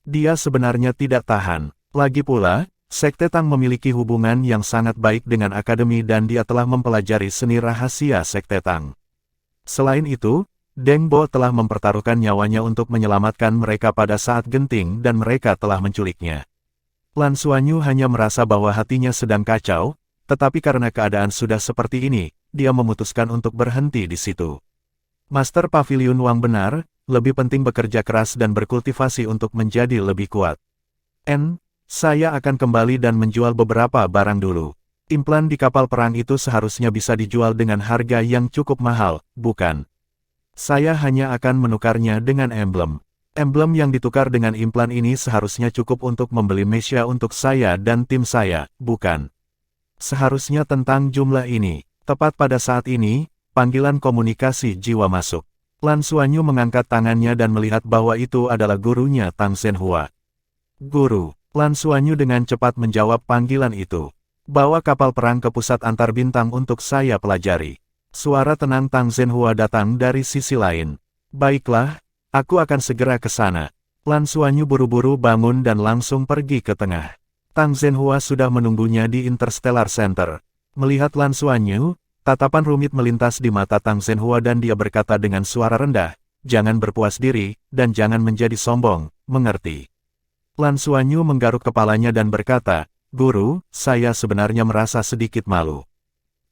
Dia sebenarnya tidak tahan. Lagi pula, Sekte Tang memiliki hubungan yang sangat baik dengan Akademi dan dia telah mempelajari seni rahasia Sekte Tang. Selain itu, Deng Bo telah mempertaruhkan nyawanya untuk menyelamatkan mereka pada saat genting dan mereka telah menculiknya. Lan Xuanyu hanya merasa bahwa hatinya sedang kacau, tetapi karena keadaan sudah seperti ini, dia memutuskan untuk berhenti di situ. Master Pavilion Wang benar, lebih penting bekerja keras dan berkultivasi untuk menjadi lebih kuat. Saya akan kembali dan menjual beberapa barang dulu. Implan di kapal perang itu seharusnya bisa dijual dengan harga yang cukup mahal, bukan? Saya hanya akan menukarnya dengan emblem. Emblem yang ditukar dengan implan ini seharusnya cukup untuk membeli Mesya untuk saya dan tim saya, bukan? Seharusnya tentang jumlah ini. Tepat pada saat ini, panggilan komunikasi jiwa masuk. Lan Xuanyu mengangkat tangannya dan melihat bahwa itu adalah gurunya Tang Zhenhua. Guru, Lan Xuanyu dengan cepat menjawab panggilan itu. Bawa kapal perang ke pusat antar bintang untuk saya pelajari. Suara tenang Tang Zhenhua datang dari sisi lain. Baiklah, aku akan segera ke sana. Lan Xuanyu buru-buru bangun dan langsung pergi ke tengah. Tang Zhenhua sudah menunggunya di Interstellar Center. Melihat Lan Xuanyu, tatapan rumit melintas di mata Tang Zhenhua dan dia berkata dengan suara rendah, "Jangan berpuas diri, dan jangan menjadi sombong, mengerti?" Lan Xuanyu menggaruk kepalanya dan berkata, "Guru, saya sebenarnya merasa sedikit malu.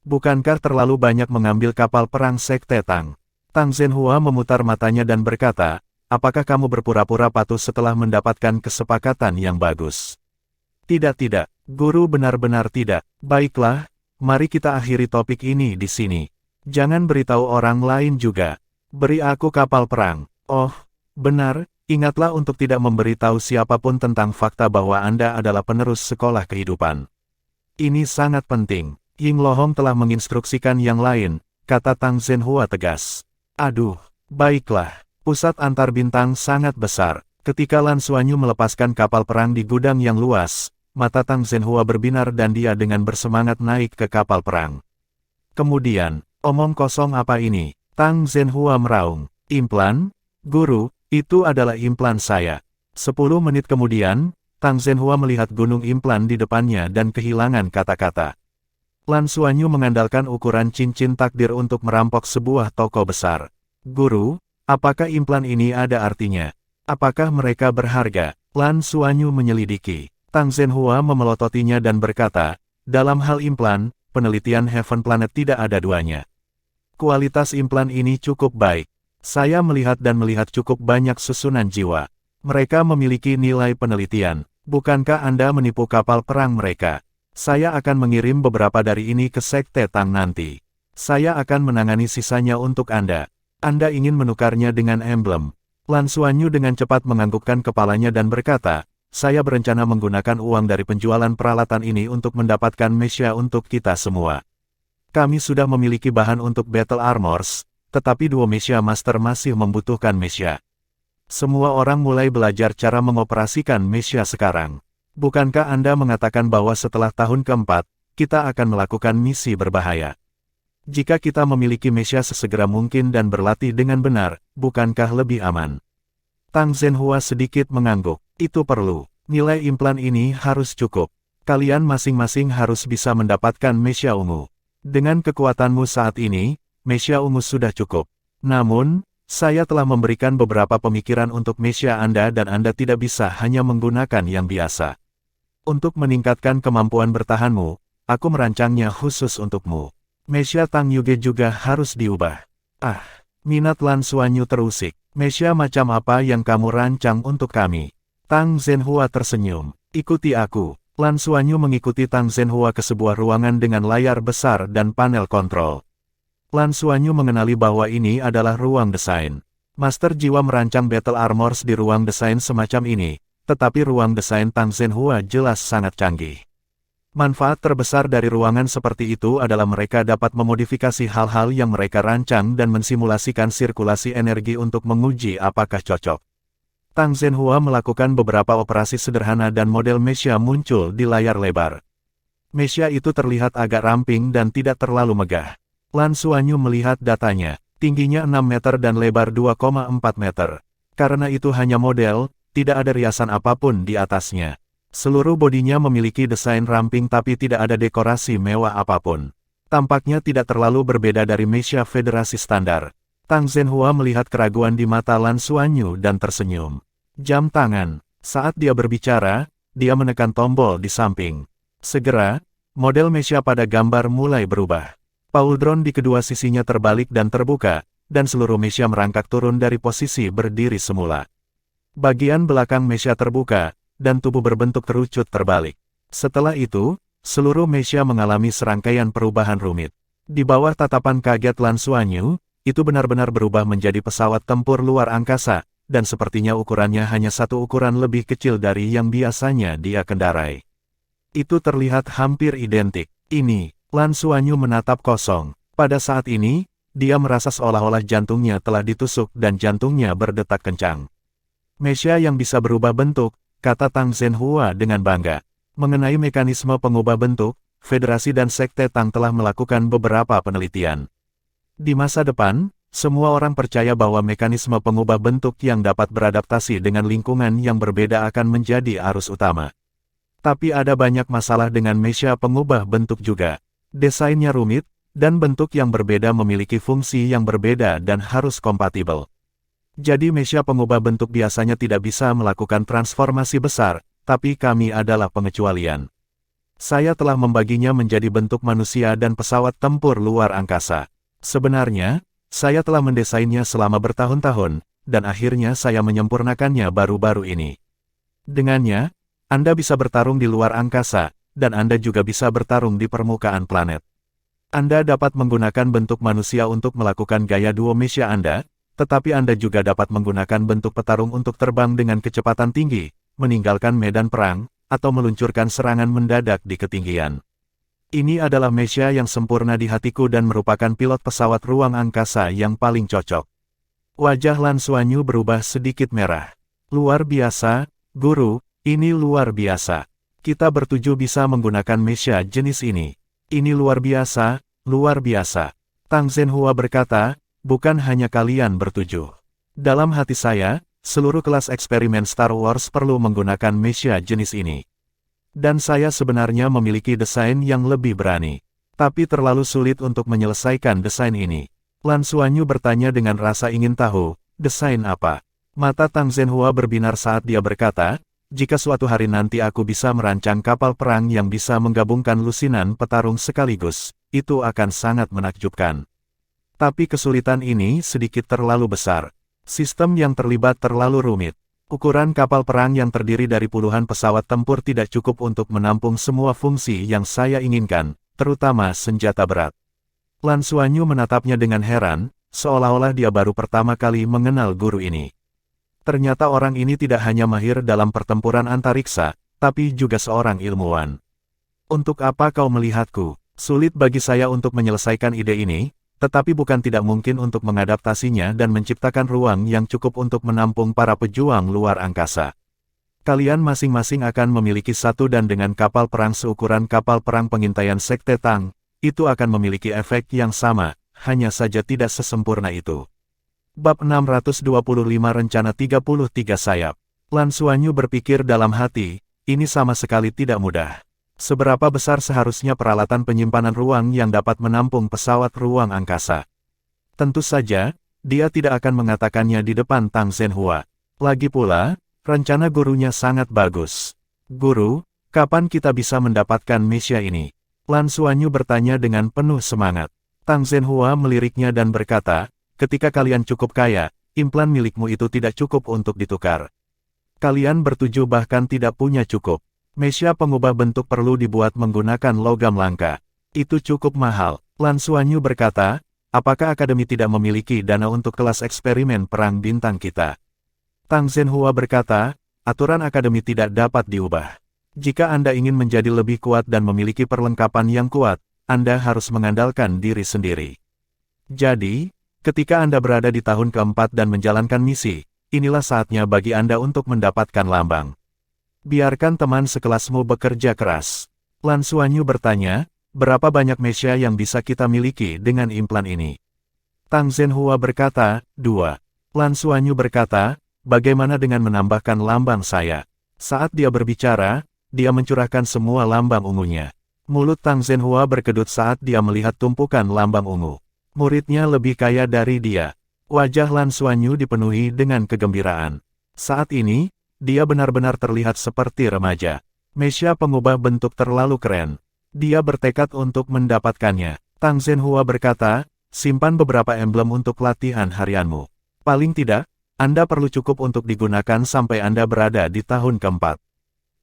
Bukankah terlalu banyak mengambil kapal perang Sekte Tang?" Tang Zhenhua memutar matanya dan berkata, "Apakah kamu berpura-pura patuh setelah mendapatkan kesepakatan yang bagus?" Tidak, Guru, benar-benar tidak. Baiklah, mari kita akhiri topik ini di sini. Jangan beritahu orang lain juga. Beri aku kapal perang. Oh, benar, ingatlah untuk tidak memberitahu siapapun tentang fakta bahwa Anda adalah penerus sekolah kehidupan. Ini sangat penting. Ying Lohong telah menginstruksikan yang lain, kata Tang Zhenhua tegas. Aduh, baiklah. Pusat antar bintang sangat besar. Ketika Lan Xuanyu melepaskan kapal perang di gudang yang luas, mata Tang Zhenhua berbinar dan dia dengan bersemangat naik ke kapal perang. Kemudian, omong kosong apa ini? Tang Zhenhua meraung. Implan? Guru, itu adalah implan saya. 10 menit kemudian, Tang Zhenhua melihat gunung implan di depannya dan kehilangan kata-kata. Lan Xuanyu mengandalkan ukuran cincin takdir untuk merampok sebuah toko besar. Guru, apakah implan ini ada artinya? Apakah mereka berharga? Lan Xuanyu menyelidiki. Tang Zhenhua memelototinya dan berkata, dalam hal implan, penelitian Heaven Planet tidak ada duanya. Kualitas implan ini cukup baik. Saya melihat cukup banyak susunan jiwa. Mereka memiliki nilai penelitian. Bukankah Anda menipu kapal perang mereka? Saya akan mengirim beberapa dari ini ke Sekte Tang nanti. Saya akan menangani sisanya untuk Anda. Anda ingin menukarnya dengan emblem. Lan Xuanyu dengan cepat menganggukkan kepalanya dan berkata, saya berencana menggunakan uang dari penjualan peralatan ini untuk mendapatkan Mesya untuk kita semua. Kami sudah memiliki bahan untuk Battle Armors, tetapi duo Mesya Master masih membutuhkan Mesya. Semua orang mulai belajar cara mengoperasikan Mesya sekarang. Bukankah Anda mengatakan bahwa setelah tahun keempat, kita akan melakukan misi berbahaya? Jika kita memiliki Mesya sesegera mungkin dan berlatih dengan benar, bukankah lebih aman? Tang Zhenhua sedikit mengangguk. Itu perlu. Nilai implan ini harus cukup. Kalian masing-masing harus bisa mendapatkan Mesya ungu. Dengan kekuatanmu saat ini, Mesya ungu sudah cukup. Namun, saya telah memberikan beberapa pemikiran untuk Mesya Anda dan Anda tidak bisa hanya menggunakan yang biasa. Untuk meningkatkan kemampuan bertahanmu, aku merancangnya khusus untukmu. Mesya Tang Yuge juga harus diubah. Ah, minat Lan Xuanyu terusik. Mesya macam apa yang kamu rancang untuk kami? Tang Zhenhua tersenyum. Ikuti aku. Lan Xuanyu mengikuti Tang Zhenhua ke sebuah ruangan dengan layar besar dan panel kontrol. Lan Xuanyu mengenali bahwa ini adalah ruang desain. Master Jiwa merancang Battle Armors di ruang desain semacam ini, tetapi ruang desain Tang Zhenhua jelas sangat canggih. Manfaat terbesar dari ruangan seperti itu adalah mereka dapat memodifikasi hal-hal yang mereka rancang dan mensimulasikan sirkulasi energi untuk menguji apakah cocok. Tang Zhenhua melakukan beberapa operasi sederhana dan model Mesya muncul di layar lebar. Mesya itu terlihat agak ramping dan tidak terlalu megah. Lan Xuanyu melihat datanya, tingginya 6 meter dan lebar 2,4 meter. Karena itu hanya model, tidak ada riasan apapun di atasnya. Seluruh bodinya memiliki desain ramping tapi tidak ada dekorasi mewah apapun. Tampaknya tidak terlalu berbeda dari Mesya Federasi standar. Tang Zhenhua melihat keraguan di mata Lan Xuanyu dan tersenyum. Jam tangan. Saat dia berbicara, dia menekan tombol di samping. Segera, model Mesya pada gambar mulai berubah. Pauldron di kedua sisinya terbalik dan terbuka, dan seluruh Mesya merangkak turun dari posisi berdiri semula. Bagian belakang Mesya terbuka, dan tubuh berbentuk terucut terbalik. Setelah itu, seluruh Mesya mengalami serangkaian perubahan rumit. Di bawah tatapan kaget Lan Xuanyu, itu benar-benar berubah menjadi pesawat tempur luar angkasa, dan sepertinya ukurannya hanya satu ukuran lebih kecil dari yang biasanya dia kendarai. Itu terlihat hampir identik. Ini, Lan Xuanyu menatap kosong. Pada saat ini, dia merasa seolah-olah jantungnya telah ditusuk dan jantungnya berdetak kencang. Mesya yang bisa berubah bentuk, kata Tang Zhenhua dengan bangga. Mengenai mekanisme pengubah bentuk, Federasi dan Sekte Tang telah melakukan beberapa penelitian. Di masa depan, semua orang percaya bahwa mekanisme pengubah bentuk yang dapat beradaptasi dengan lingkungan yang berbeda akan menjadi arus utama. Tapi ada banyak masalah dengan mesia pengubah bentuk juga. Desainnya rumit, dan bentuk yang berbeda memiliki fungsi yang berbeda dan harus kompatibel. Jadi mesia pengubah bentuk biasanya tidak bisa melakukan transformasi besar, tapi kami adalah pengecualian. Saya telah membaginya menjadi bentuk manusia dan pesawat tempur luar angkasa. Sebenarnya, saya telah mendesainnya selama bertahun-tahun, dan akhirnya saya menyempurnakannya baru-baru ini. Dengannya, Anda bisa bertarung di luar angkasa, dan Anda juga bisa bertarung di permukaan planet. Anda dapat menggunakan bentuk manusia untuk melakukan gaya duo mesia Anda, tetapi Anda juga dapat menggunakan bentuk petarung untuk terbang dengan kecepatan tinggi, meninggalkan medan perang, atau meluncurkan serangan mendadak di ketinggian. Ini adalah mesia yang sempurna di hatiku dan merupakan pilot pesawat ruang angkasa yang paling cocok. Wajah Lan Xuanyu berubah sedikit merah. Luar biasa, Guru, ini luar biasa. Kita bertujuh bisa menggunakan mesia jenis ini. Ini luar biasa, luar biasa. Tang Zhenhua berkata, bukan hanya kalian bertujuh. Dalam hati saya, seluruh kelas eksperimen Star Wars perlu menggunakan mesia jenis ini. Dan saya sebenarnya memiliki desain yang lebih berani. Tapi terlalu sulit untuk menyelesaikan desain ini. Lan Xuanyu bertanya dengan rasa ingin tahu, desain apa? Mata Tang Zhenhua berbinar saat dia berkata, jika suatu hari nanti aku bisa merancang kapal perang yang bisa menggabungkan lusinan petarung sekaligus, itu akan sangat menakjubkan. Tapi kesulitan ini sedikit terlalu besar. Sistem yang terlibat terlalu rumit. Ukuran kapal perang yang terdiri dari puluhan pesawat tempur tidak cukup untuk menampung semua fungsi yang saya inginkan, terutama senjata berat. Lan Xuanyu menatapnya dengan heran, seolah-olah dia baru pertama kali mengenal guru ini. Ternyata orang ini tidak hanya mahir dalam pertempuran antariksa, tapi juga seorang ilmuwan. Untuk apa kau melihatku? Sulit bagi saya untuk menyelesaikan ide ini, tetapi bukan tidak mungkin untuk mengadaptasinya dan menciptakan ruang yang cukup untuk menampung para pejuang luar angkasa. Kalian masing-masing akan memiliki satu dan dengan kapal perang seukuran kapal perang pengintaian Sekte Tang, itu akan memiliki efek yang sama, hanya saja tidak sesempurna itu. Bab 625 Rencana 33 Sayap. Lan Xuanyu berpikir dalam hati, ini sama sekali tidak mudah. Seberapa besar seharusnya peralatan penyimpanan ruang yang dapat menampung pesawat ruang angkasa? Tentu saja, dia tidak akan mengatakannya di depan Tang Zhenhua. Lagi pula, rencana gurunya sangat bagus. Guru, kapan kita bisa mendapatkan mesia ini? Lan Xuanyu bertanya dengan penuh semangat. Tang Zhenhua meliriknya dan berkata, ketika kalian cukup kaya, implan milikmu itu tidak cukup untuk ditukar. Kalian bertujuh bahkan tidak punya cukup. Mesia pengubah bentuk perlu dibuat menggunakan logam langka. Itu cukup mahal. Lan Xuanyu berkata, apakah Akademi tidak memiliki dana untuk kelas eksperimen perang bintang kita? Tang Zhenhua berkata, aturan Akademi tidak dapat diubah. Jika Anda ingin menjadi lebih kuat dan memiliki perlengkapan yang kuat, Anda harus mengandalkan diri sendiri. Jadi, ketika Anda berada di tahun keempat dan menjalankan misi, inilah saatnya bagi Anda untuk mendapatkan lambang. Biarkan teman sekelasmu bekerja keras. Lan Xuanyu bertanya, berapa banyak mesia yang bisa kita miliki dengan implan ini? Tang Zhenhua berkata, 2. Lan Xuanyu berkata, bagaimana dengan menambahkan lambang saya? Saat dia berbicara, dia mencurahkan semua lambang ungunya. Mulut Tang Zhenhua berkedut saat dia melihat tumpukan lambang ungu. Muridnya lebih kaya dari dia. Wajah Lan Xuanyu dipenuhi dengan kegembiraan. Saat ini, dia benar-benar terlihat seperti remaja. Mesia pengubah bentuk terlalu keren. Dia bertekad untuk mendapatkannya. Tang Zhenhua berkata, simpan beberapa emblem untuk latihan harianmu. Paling tidak, Anda perlu cukup untuk digunakan sampai Anda berada di tahun keempat.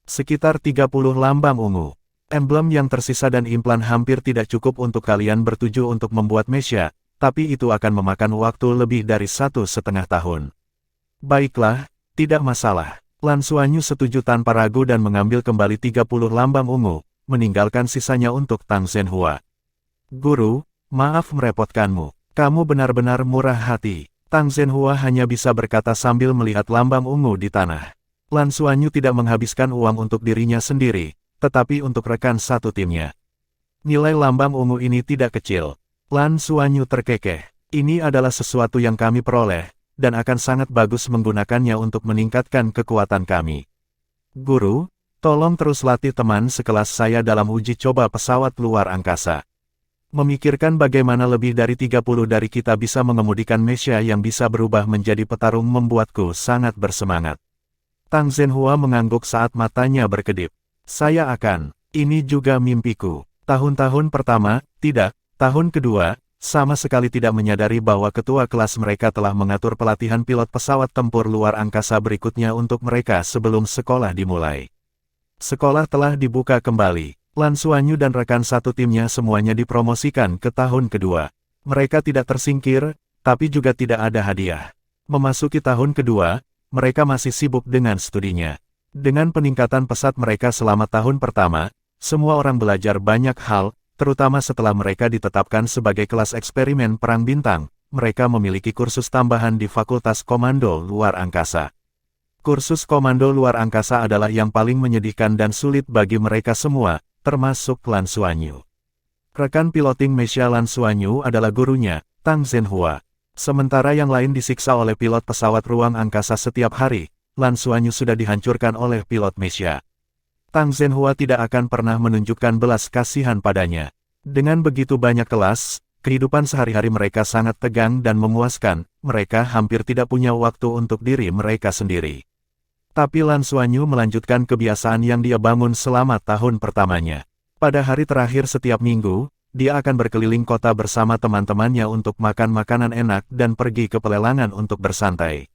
Sekitar 30 lambang ungu. Emblem yang tersisa dan implan hampir tidak cukup untuk kalian bertujuh untuk membuat mesia, tapi itu akan memakan waktu lebih dari 1,5 tahun. Baiklah, tidak masalah. Lan Xuanyu setuju tanpa ragu dan mengambil kembali 30 lambang ungu, meninggalkan sisanya untuk Tang Zhenhua. Guru, maaf merepotkanmu. Kamu benar-benar murah hati. Tang Zhenhua hanya bisa berkata sambil melihat lambang ungu di tanah. Lan Xuanyu tidak menghabiskan uang untuk dirinya sendiri, tetapi untuk rekan satu timnya. Nilai lambang ungu ini tidak kecil. Lan Xuanyu terkekeh. Ini adalah sesuatu yang kami peroleh, dan akan sangat bagus menggunakannya untuk meningkatkan kekuatan kami. Guru, tolong terus latih teman sekelas saya dalam uji coba pesawat luar angkasa. Memikirkan bagaimana lebih dari 30 dari kita bisa mengemudikan mecha yang bisa berubah menjadi petarung membuatku sangat bersemangat. Tang Zhenhua mengangguk saat matanya berkedip. Saya akan, ini juga mimpiku. Tahun-tahun pertama, tidak, tahun kedua, sama sekali tidak menyadari bahwa ketua kelas mereka telah mengatur pelatihan pilot pesawat tempur luar angkasa berikutnya untuk mereka sebelum sekolah dimulai. Sekolah telah dibuka kembali. Lan Xuanyu dan rekan satu timnya semuanya dipromosikan ke tahun kedua. Mereka tidak tersingkir, tapi juga tidak ada hadiah. Memasuki tahun kedua, mereka masih sibuk dengan studinya. Dengan peningkatan pesat mereka selama tahun pertama, semua orang belajar banyak hal, terutama setelah mereka ditetapkan sebagai kelas eksperimen perang bintang. Mereka memiliki kursus tambahan di Fakultas Komando Luar Angkasa. Kursus Komando Luar Angkasa adalah yang paling menyedihkan dan sulit bagi mereka semua, termasuk Lan Xuanyu. Rekan piloting mecha Lan Xuanyu adalah gurunya, Tang Zhenhua. Sementara yang lain disiksa oleh pilot pesawat ruang angkasa setiap hari, Lan Xuanyu sudah dihancurkan oleh pilot mecha. Tang Zhenhua tidak akan pernah menunjukkan belas kasihan padanya. Dengan begitu banyak kelas, kehidupan sehari-hari mereka sangat tegang dan memuaskan, mereka hampir tidak punya waktu untuk diri mereka sendiri. Tapi Lan Xuanyu melanjutkan kebiasaan yang dia bangun selama tahun pertamanya. Pada hari terakhir setiap minggu, dia akan berkeliling kota bersama teman-temannya untuk makan makanan enak dan pergi ke pelelangan untuk bersantai.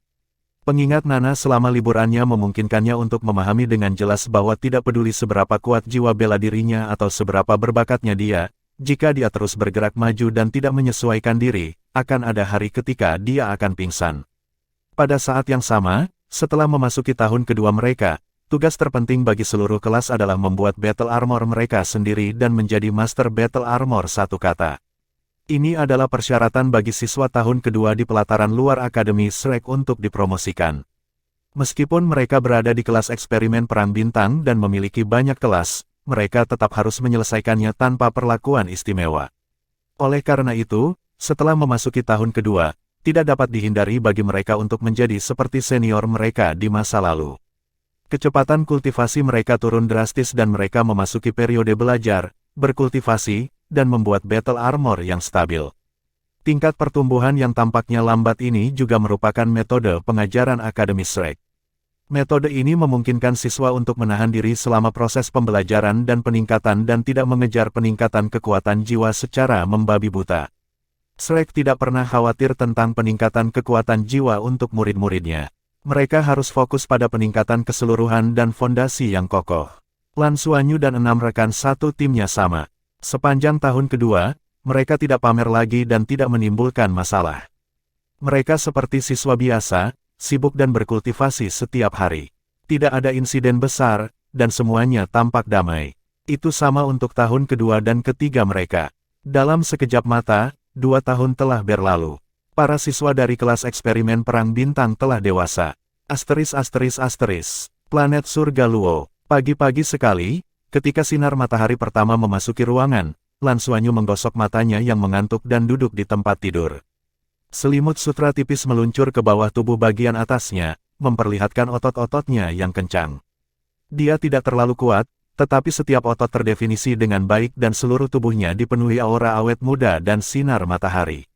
Pengingat Nana selama liburannya memungkinkannya untuk memahami dengan jelas bahwa tidak peduli seberapa kuat jiwa bela dirinya atau seberapa berbakatnya dia, jika dia terus bergerak maju dan tidak menyesuaikan diri, akan ada hari ketika dia akan pingsan. Pada saat yang sama, setelah memasuki tahun kedua mereka, tugas terpenting bagi seluruh kelas adalah membuat battle armor mereka sendiri dan menjadi master battle armor satu kata. Ini adalah persyaratan bagi siswa tahun kedua di pelataran luar Akademi Shrek untuk dipromosikan. Meskipun mereka berada di kelas eksperimen perang bintang dan memiliki banyak kelas, mereka tetap harus menyelesaikannya tanpa perlakuan istimewa. Oleh karena itu, setelah memasuki tahun kedua, tidak dapat dihindari bagi mereka untuk menjadi seperti senior mereka di masa lalu. Kecepatan kultivasi mereka turun drastis dan mereka memasuki periode belajar, berkultivasi, dan membuat battle armor yang stabil. Tingkat pertumbuhan yang tampaknya lambat ini juga merupakan metode pengajaran Akademi Shrek. Metode ini memungkinkan siswa untuk menahan diri selama proses pembelajaran dan peningkatan dan tidak mengejar peningkatan kekuatan jiwa secara membabi buta. Shrek tidak pernah khawatir tentang peningkatan kekuatan jiwa untuk murid-muridnya. Mereka harus fokus pada peningkatan keseluruhan dan fondasi yang kokoh. Lan Xuanyu dan 6 rekan satu timnya sama. Sepanjang tahun kedua, mereka tidak pamer lagi dan tidak menimbulkan masalah. Mereka seperti siswa biasa, sibuk dan berkultivasi setiap hari. Tidak ada insiden besar, dan semuanya tampak damai. Itu sama untuk tahun kedua dan ketiga mereka. Dalam sekejap mata, 2 tahun telah berlalu. Para siswa dari kelas eksperimen perang bintang telah dewasa. Planet Surga Luo. Pagi-pagi sekali, ketika sinar matahari pertama memasuki ruangan, Lan Xuanyu menggosok matanya yang mengantuk dan duduk di tempat tidur. Selimut sutra tipis meluncur ke bawah tubuh bagian atasnya, memperlihatkan otot-ototnya yang kencang. Dia tidak terlalu kuat, tetapi setiap otot terdefinisi dengan baik dan seluruh tubuhnya dipenuhi aura awet muda dan sinar matahari.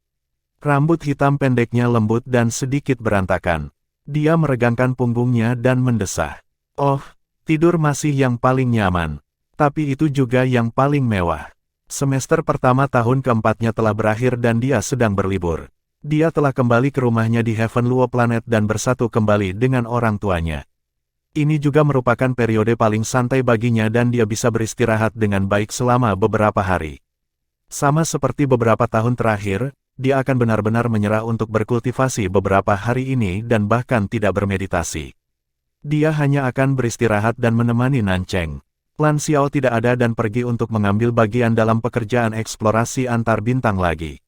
Rambut hitam pendeknya lembut dan sedikit berantakan. Dia meregangkan punggungnya dan mendesah. Oh, tidur masih yang paling nyaman. Tapi itu juga yang paling mewah. Semester pertama tahun keempatnya telah berakhir dan dia sedang berlibur. Dia telah kembali ke rumahnya di Heaven Luo Planet dan bersatu kembali dengan orang tuanya. Ini juga merupakan periode paling santai baginya dan dia bisa beristirahat dengan baik selama beberapa hari. Sama seperti beberapa tahun terakhir, dia akan benar-benar menyerah untuk berkultivasi beberapa hari ini dan bahkan tidak bermeditasi. Dia hanya akan beristirahat dan menemani Nancheng. Lan Xiao tidak ada dan pergi untuk mengambil bagian dalam pekerjaan eksplorasi antar bintang lagi.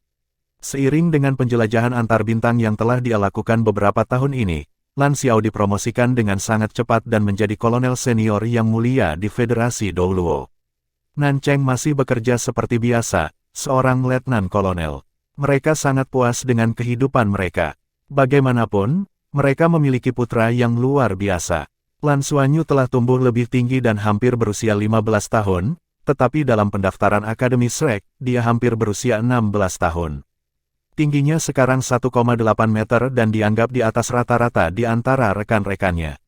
Seiring dengan penjelajahan antar bintang yang telah dia lakukan beberapa tahun ini, Lan Xiao dipromosikan dengan sangat cepat dan menjadi kolonel senior yang mulia di Federasi Douluo. Nan Cheng masih bekerja seperti biasa, seorang letnan kolonel. Mereka sangat puas dengan kehidupan mereka. Bagaimanapun, mereka memiliki putra yang luar biasa. Lan Xuanyu telah tumbuh lebih tinggi dan hampir berusia 15 tahun, tetapi dalam pendaftaran Akademi Shrek, dia hampir berusia 16 tahun. Tingginya sekarang 1,8 meter dan dianggap di atas rata-rata di antara rekan-rekannya.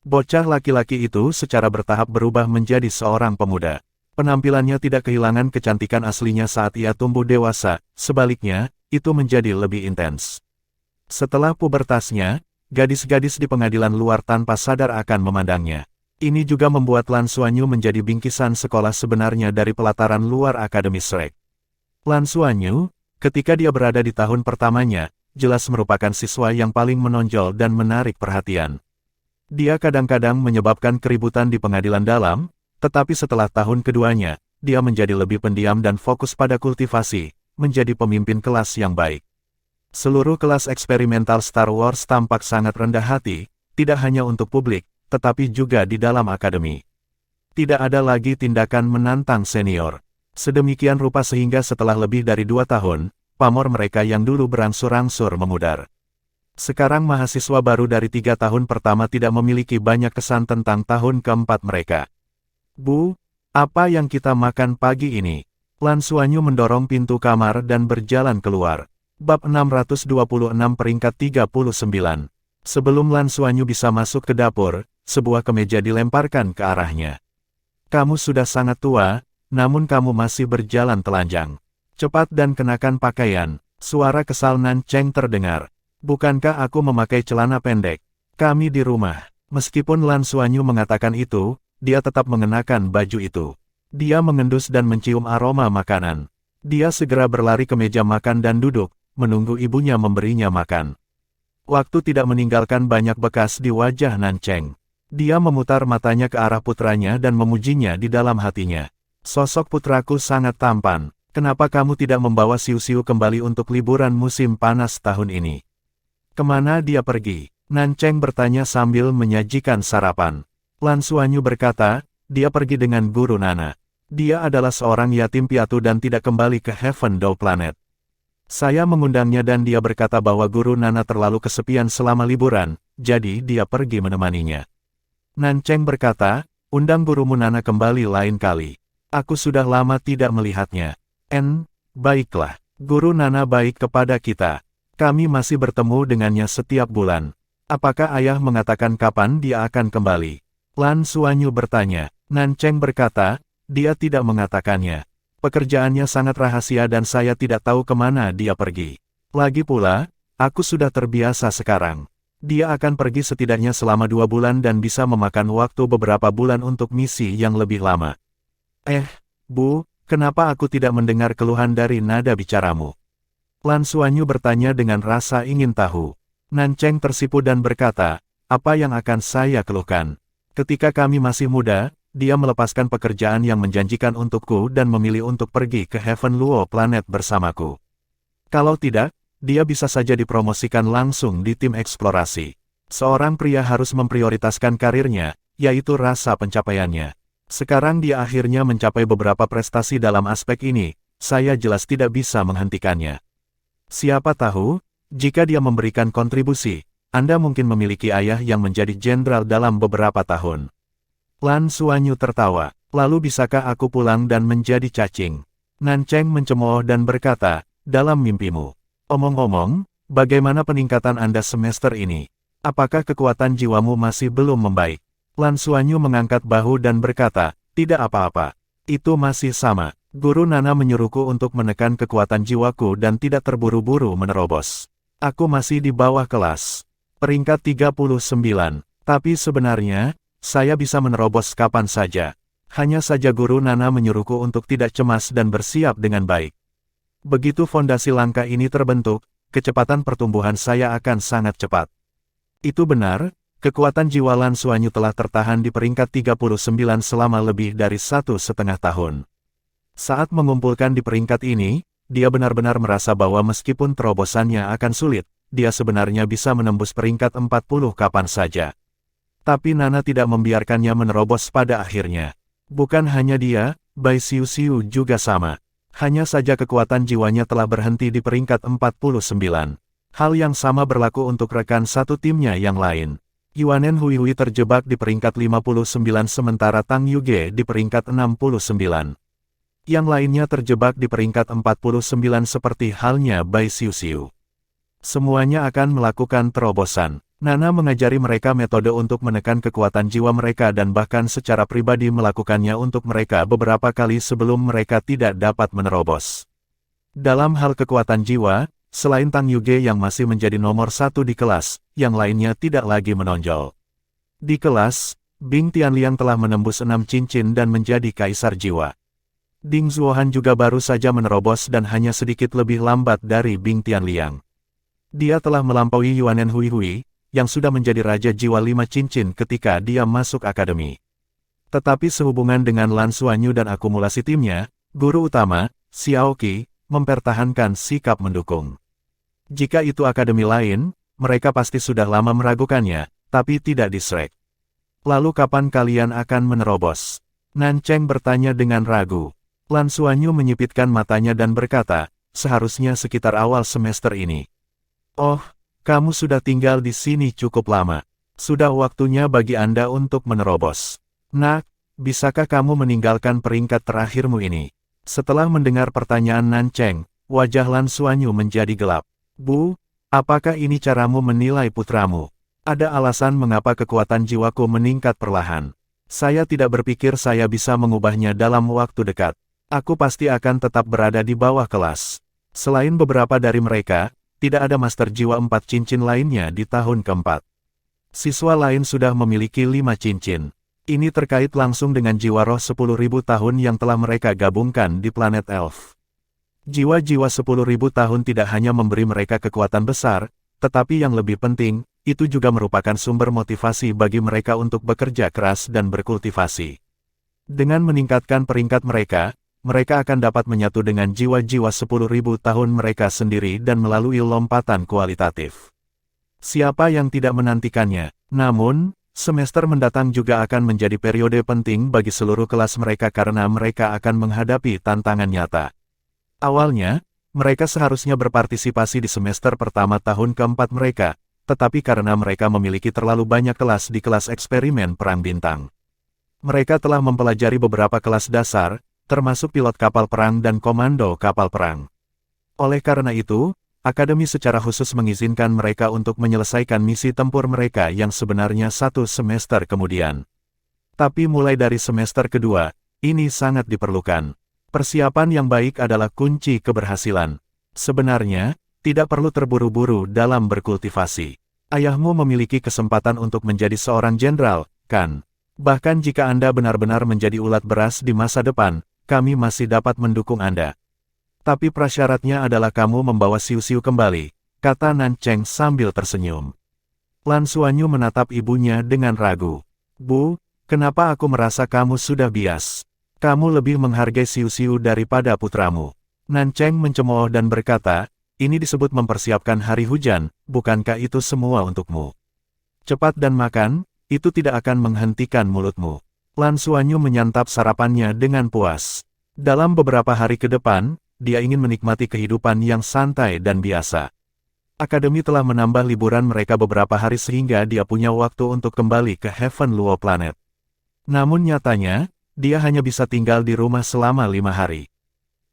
Bocah laki-laki itu secara bertahap berubah menjadi seorang pemuda. Penampilannya tidak kehilangan kecantikan aslinya saat ia tumbuh dewasa, sebaliknya, itu menjadi lebih intens. Setelah pubertasnya, gadis-gadis di pengadilan luar tanpa sadar akan memandangnya. Ini juga membuat Lan Xuanyu menjadi bingkisan sekolah sebenarnya dari pelataran luar Akademi Shrek. Lan Xuanyu, ketika dia berada di tahun pertamanya, jelas merupakan siswa yang paling menonjol dan menarik perhatian. Dia kadang-kadang menyebabkan keributan di pengadilan dalam, tetapi setelah tahun keduanya, dia menjadi lebih pendiam dan fokus pada kultivasi, menjadi pemimpin kelas yang baik. Seluruh kelas eksperimental Star Wars tampak sangat rendah hati, tidak hanya untuk publik, tetapi juga di dalam akademi. Tidak ada lagi tindakan menantang senior. Sedemikian rupa sehingga setelah lebih dari 2 tahun, pamor mereka yang dulu berangsur-angsur memudar. Sekarang mahasiswa baru dari 3 tahun pertama tidak memiliki banyak kesan tentang tahun keempat mereka. Bu, apa yang kita makan pagi ini? Lan Xuanyu mendorong pintu kamar dan berjalan keluar. Bab 626 peringkat 39. Sebelum Lan Xuanyu bisa masuk ke dapur, sebuah kemeja dilemparkan ke arahnya. Kamu sudah sangat tua, namun kamu masih berjalan telanjang. Cepat dan kenakan pakaian. Suara kesal Nan Cheng terdengar. Bukankah aku memakai celana pendek? Kami di rumah. Meskipun Lan Xuanyu mengatakan itu, dia tetap mengenakan baju itu. Dia mengendus dan mencium aroma makanan. Dia segera berlari ke meja makan dan duduk, menunggu ibunya memberinya makan. Waktu tidak meninggalkan banyak bekas di wajah Nan Cheng. Dia memutar matanya ke arah putranya dan memujinya di dalam hatinya. Sosok putraku sangat tampan. Kenapa kamu tidak membawa Siu-Siu kembali untuk liburan musim panas tahun ini? Kemana dia pergi? Nan Cheng bertanya sambil menyajikan sarapan. Lan Xuanyu berkata, dia pergi dengan Guru Nana. Dia adalah seorang yatim piatu dan tidak kembali ke Heaven Dow Planet. Saya mengundangnya dan dia berkata bahwa Guru Nana terlalu kesepian selama liburan, jadi dia pergi menemaninya. Nan Cheng berkata, undang gurumu Nana kembali lain kali. Aku sudah lama tidak melihatnya. Baiklah. Guru Nana baik kepada kita. Kami masih bertemu dengannya setiap bulan. Apakah ayah mengatakan kapan dia akan kembali? Lan Xuanyu bertanya. Nan Cheng berkata, dia tidak mengatakannya. Pekerjaannya sangat rahasia dan saya tidak tahu kemana dia pergi. Lagi pula, aku sudah terbiasa sekarang. Dia akan pergi setidaknya selama 2 bulan dan bisa memakan waktu beberapa bulan untuk misi yang lebih lama. Bu, kenapa aku tidak mendengar keluhan dari nada bicaramu? Lan Xuanyu bertanya dengan rasa ingin tahu. Nan Cheng tersipu dan berkata, apa yang akan saya keluhkan? Ketika kami masih muda, dia melepaskan pekerjaan yang menjanjikan untukku dan memilih untuk pergi ke Heaven Luo Planet bersamaku. Kalau tidak, dia bisa saja dipromosikan langsung di tim eksplorasi. Seorang pria harus memprioritaskan karirnya, yaitu rasa pencapaiannya. Sekarang dia akhirnya mencapai beberapa prestasi dalam aspek ini, saya jelas tidak bisa menghentikannya. Siapa tahu, jika dia memberikan kontribusi, Anda mungkin memiliki ayah yang menjadi jenderal dalam beberapa tahun. Lan Xuanyu tertawa, lalu bisakah aku pulang dan menjadi cacing? Nan Cheng mencemooh dan berkata, dalam mimpimu. Omong-omong, bagaimana peningkatan Anda semester ini? Apakah kekuatan jiwamu masih belum membaik? Lan Xuanyu mengangkat bahu dan berkata, tidak apa-apa. Itu masih sama. Guru Nana menyuruhku untuk menekan kekuatan jiwaku dan tidak terburu-buru menerobos. Aku masih di bawah kelas. Peringkat 39. Tapi sebenarnya, saya bisa menerobos kapan saja. Hanya saja Guru Nana menyuruhku untuk tidak cemas dan bersiap dengan baik. Begitu fondasi langkah ini terbentuk, kecepatan pertumbuhan saya akan sangat cepat. Itu benar, kekuatan jiwa Lan Xuanyu telah tertahan di peringkat 39 selama lebih dari 1,5 tahun. Saat mengumpulkan di peringkat ini, dia benar-benar merasa bahwa meskipun terobosannya akan sulit, dia sebenarnya bisa menembus peringkat 40 kapan saja. Tapi Nana tidak membiarkannya menerobos pada akhirnya. Bukan hanya dia, Bai Xiuxiu juga sama. Hanya saja kekuatan jiwanya telah berhenti di peringkat 49. Hal yang sama berlaku untuk rekan satu timnya yang lain. Yuanen Huihui terjebak di peringkat 59 sementara Tang Yuge di peringkat 69. Yang lainnya terjebak di peringkat 49 seperti halnya Bai Xiuxiu. Semuanya akan melakukan terobosan. Nana mengajari mereka metode untuk menekan kekuatan jiwa mereka dan bahkan secara pribadi melakukannya untuk mereka beberapa kali sebelum mereka tidak dapat menerobos. Dalam hal kekuatan jiwa, selain Tang Yuge yang masih menjadi nomor satu di kelas, yang lainnya tidak lagi menonjol. Di kelas, Bing Tianliang telah menembus 6 cincin dan menjadi kaisar jiwa. Ding Zuohan juga baru saja menerobos dan hanya sedikit lebih lambat dari Bing Tianliang. Dia telah melampaui Yuanen Huihui, yang sudah menjadi raja jiwa 5 cincin ketika dia masuk akademi. Tetapi sehubungan dengan Lan Xuanyu dan akumulasi timnya, guru utama, Xiao Qi, mempertahankan sikap mendukung. Jika itu akademi lain, mereka pasti sudah lama meragukannya, tapi tidak disrek. Lalu kapan kalian akan menerobos? Nan Cheng bertanya dengan ragu. Lan Xuanyu menyipitkan matanya dan berkata, seharusnya sekitar awal semester ini. Oh, kamu sudah tinggal di sini cukup lama. Sudah waktunya bagi Anda untuk menerobos. Nak, bisakah kamu meninggalkan peringkat terakhirmu ini? Setelah mendengar pertanyaan Nan Cheng, wajah Lan Xuanyu menjadi gelap. Bu, apakah ini caramu menilai putramu? Ada alasan mengapa kekuatan jiwaku meningkat perlahan. Saya tidak berpikir saya bisa mengubahnya dalam waktu dekat. Aku pasti akan tetap berada di bawah kelas. Selain beberapa dari mereka, tidak ada master jiwa 4 cincin lainnya di tahun keempat. Siswa lain sudah memiliki 5 cincin. Ini terkait langsung dengan jiwa roh 10.000 tahun yang telah mereka gabungkan di planet Elf. Jiwa-jiwa 10.000 tahun tidak hanya memberi mereka kekuatan besar, tetapi yang lebih penting, itu juga merupakan sumber motivasi bagi mereka untuk bekerja keras dan berkultivasi. Dengan meningkatkan peringkat mereka akan dapat menyatu dengan jiwa-jiwa 10.000 tahun mereka sendiri dan melalui lompatan kualitatif. Siapa yang tidak menantikannya? Namun, semester mendatang juga akan menjadi periode penting bagi seluruh kelas mereka karena mereka akan menghadapi tantangan nyata. Awalnya, mereka seharusnya berpartisipasi di semester pertama tahun keempat mereka, tetapi karena mereka memiliki terlalu banyak kelas di kelas eksperimen perang bintang. Mereka telah mempelajari beberapa kelas dasar, termasuk pilot kapal perang dan komando kapal perang. Oleh karena itu, akademi secara khusus mengizinkan mereka untuk menyelesaikan misi tempur mereka yang sebenarnya 1 semester kemudian. Tapi mulai dari semester kedua, ini sangat diperlukan. Persiapan yang baik adalah kunci keberhasilan. Sebenarnya, tidak perlu terburu-buru dalam berkultivasi. Ayahmu memiliki kesempatan untuk menjadi seorang jenderal, kan? Bahkan jika Anda benar-benar menjadi ulat beras di masa depan, kami masih dapat mendukung Anda. Tapi prasyaratnya adalah kamu membawa Xiuxiu kembali, kata Nan Cheng sambil tersenyum. Lan Xuanyu menatap ibunya dengan ragu. Bu, kenapa aku merasa kamu sudah bias? Kamu lebih menghargai Xiuxiu daripada putramu. Nan Cheng mencemooh dan berkata, ini disebut mempersiapkan hari hujan, bukankah itu semua untukmu? Cepat dan makan, itu tidak akan menghentikan mulutmu. Lan Xuanyu menyantap sarapannya dengan puas. Dalam beberapa hari ke depan, dia ingin menikmati kehidupan yang santai dan biasa. Akademi telah menambah liburan mereka beberapa hari sehingga dia punya waktu untuk kembali ke Heaven Luo Planet. Namun nyatanya, dia hanya bisa tinggal di rumah selama 5 hari.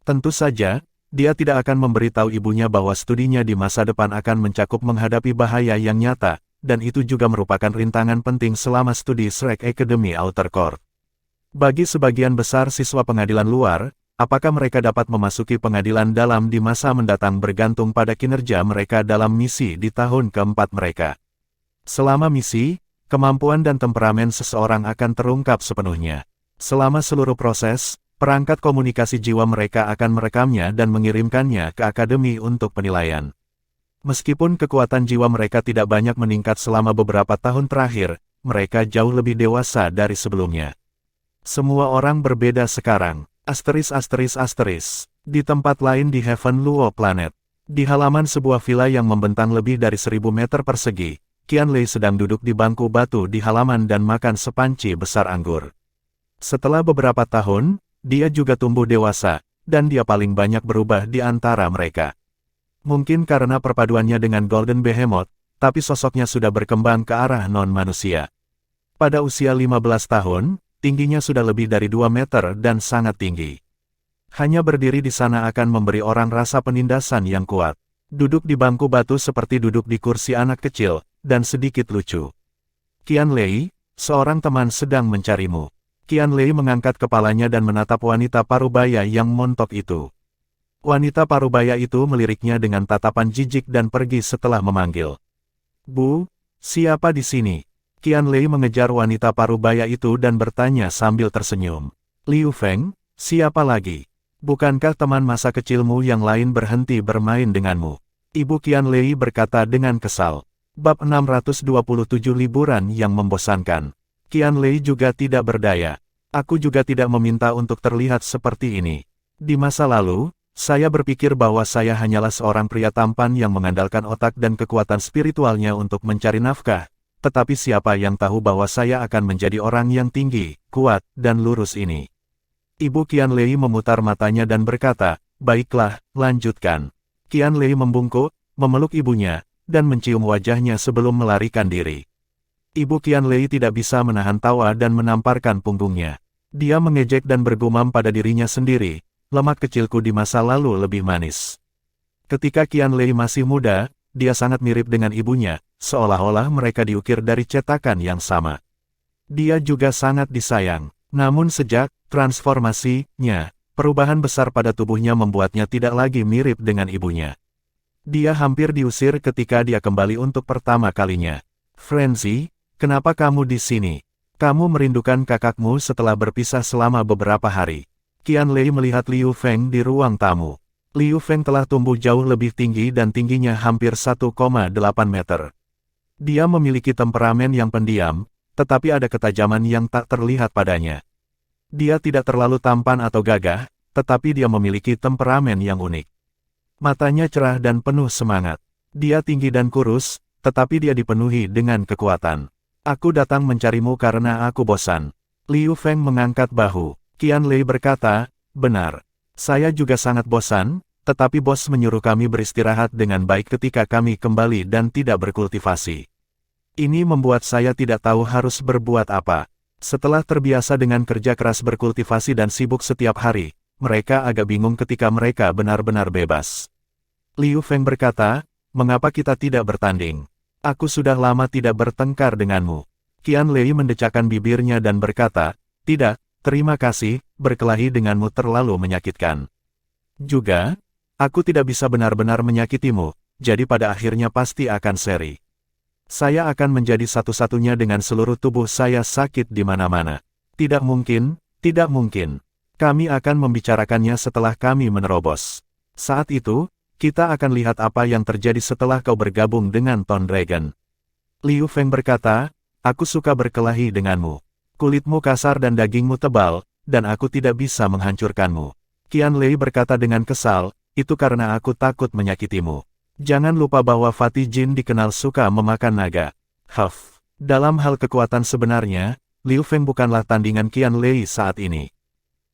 Tentu saja, dia tidak akan memberitahu ibunya bahwa studinya di masa depan akan mencakup menghadapi bahaya yang nyata, dan itu juga merupakan rintangan penting selama studi Shrek Academy Outer Court. Bagi sebagian besar siswa pengadilan luar, apakah mereka dapat memasuki pengadilan dalam di masa mendatang bergantung pada kinerja mereka dalam misi di tahun keempat mereka. Selama misi, kemampuan dan temperamen seseorang akan terungkap sepenuhnya. Selama seluruh proses, perangkat komunikasi jiwa mereka akan merekamnya dan mengirimkannya ke akademi untuk penilaian. Meskipun kekuatan jiwa mereka tidak banyak meningkat selama beberapa tahun terakhir, mereka jauh lebih dewasa dari sebelumnya. Semua orang berbeda sekarang. Di tempat lain di Heaven Luo Planet. Di halaman sebuah villa yang membentang lebih dari 1000 meter persegi, Qianlei sedang duduk di bangku batu di halaman dan makan sepanci besar anggur. Setelah beberapa tahun, dia juga tumbuh dewasa, dan dia paling banyak berubah di antara mereka. Mungkin karena perpaduannya dengan Golden Behemoth, tapi sosoknya sudah berkembang ke arah non-manusia. Pada usia 15 tahun, tingginya sudah lebih dari 2 meter dan sangat tinggi. Hanya berdiri di sana akan memberi orang rasa penindasan yang kuat. Duduk di bangku batu seperti duduk di kursi anak kecil, dan sedikit lucu. Qianlei, seorang teman sedang mencarimu. Qianlei mengangkat kepalanya dan menatap wanita parubaya yang montok itu. Wanita parubaya itu meliriknya dengan tatapan jijik dan pergi setelah memanggil. Bu, siapa di sini? Qianlei mengejar wanita parubaya itu dan bertanya sambil tersenyum. Liu Feng, siapa lagi? Bukankah teman masa kecilmu yang lain berhenti bermain denganmu? Ibu Qianlei berkata dengan kesal. Bab 627 Liburan yang membosankan. Qianlei juga tidak berdaya. Aku juga tidak meminta untuk terlihat seperti ini. Di masa lalu, saya berpikir bahwa saya hanyalah seorang pria tampan yang mengandalkan otak dan kekuatan spiritualnya untuk mencari nafkah. Tetapi siapa yang tahu bahwa saya akan menjadi orang yang tinggi, kuat, dan lurus ini? Ibu Qianlei memutar matanya dan berkata, baiklah, lanjutkan. Qianlei membungkuk, memeluk ibunya, dan mencium wajahnya sebelum melarikan diri. Ibu Qianlei tidak bisa menahan tawa dan menamparkan punggungnya. Dia mengejek dan bergumam pada dirinya sendiri, lemak kecilku di masa lalu lebih manis. Ketika Qianlei masih muda, dia sangat mirip dengan ibunya, seolah-olah mereka diukir dari cetakan yang sama. Dia juga sangat disayang. Namun sejak transformasinya, perubahan besar pada tubuhnya membuatnya tidak lagi mirip dengan ibunya. Dia hampir diusir ketika dia kembali untuk pertama kalinya. Frenzy, kenapa kamu di sini? Kamu merindukan kakakmu setelah berpisah selama beberapa hari. Qianlei melihat Liu Feng di ruang tamu. Liu Feng telah tumbuh jauh lebih tinggi dan tingginya hampir 1,8 meter. Dia memiliki temperamen yang pendiam, tetapi ada ketajaman yang tak terlihat padanya. Dia tidak terlalu tampan atau gagah, tetapi dia memiliki temperamen yang unik. Matanya cerah dan penuh semangat. Dia tinggi dan kurus, tetapi dia dipenuhi dengan kekuatan. Aku datang mencarimu karena aku bosan. Liu Feng mengangkat bahu. Qianlei berkata, benar. Saya juga sangat bosan, tetapi bos menyuruh kami beristirahat dengan baik ketika kami kembali dan tidak berkultivasi. Ini membuat saya tidak tahu harus berbuat apa. Setelah terbiasa dengan kerja keras berkultivasi dan sibuk setiap hari, mereka agak bingung ketika mereka benar-benar bebas. Liu Feng berkata, mengapa kita tidak bertanding? Aku sudah lama tidak bertengkar denganmu. Qianlei mendecakkan bibirnya dan berkata, tidak, terima kasih, berkelahi denganmu terlalu menyakitkan. Juga, aku tidak bisa benar-benar menyakitimu, jadi pada akhirnya pasti akan seri. Saya akan menjadi satu-satunya dengan seluruh tubuh saya sakit di mana-mana. Tidak mungkin, tidak mungkin. Kami akan membicarakannya setelah kami menerobos. Saat itu, kita akan lihat apa yang terjadi setelah kau bergabung dengan Ton Dragon. Liu Feng berkata, aku suka berkelahi denganmu. Kulitmu kasar dan dagingmu tebal, dan aku tidak bisa menghancurkanmu. Qianlei berkata dengan kesal, itu karena aku takut menyakitimu. Jangan lupa bahwa Fatih Jin dikenal suka memakan naga. Dalam hal kekuatan sebenarnya, Liu Feng bukanlah tandingan Qianlei saat ini.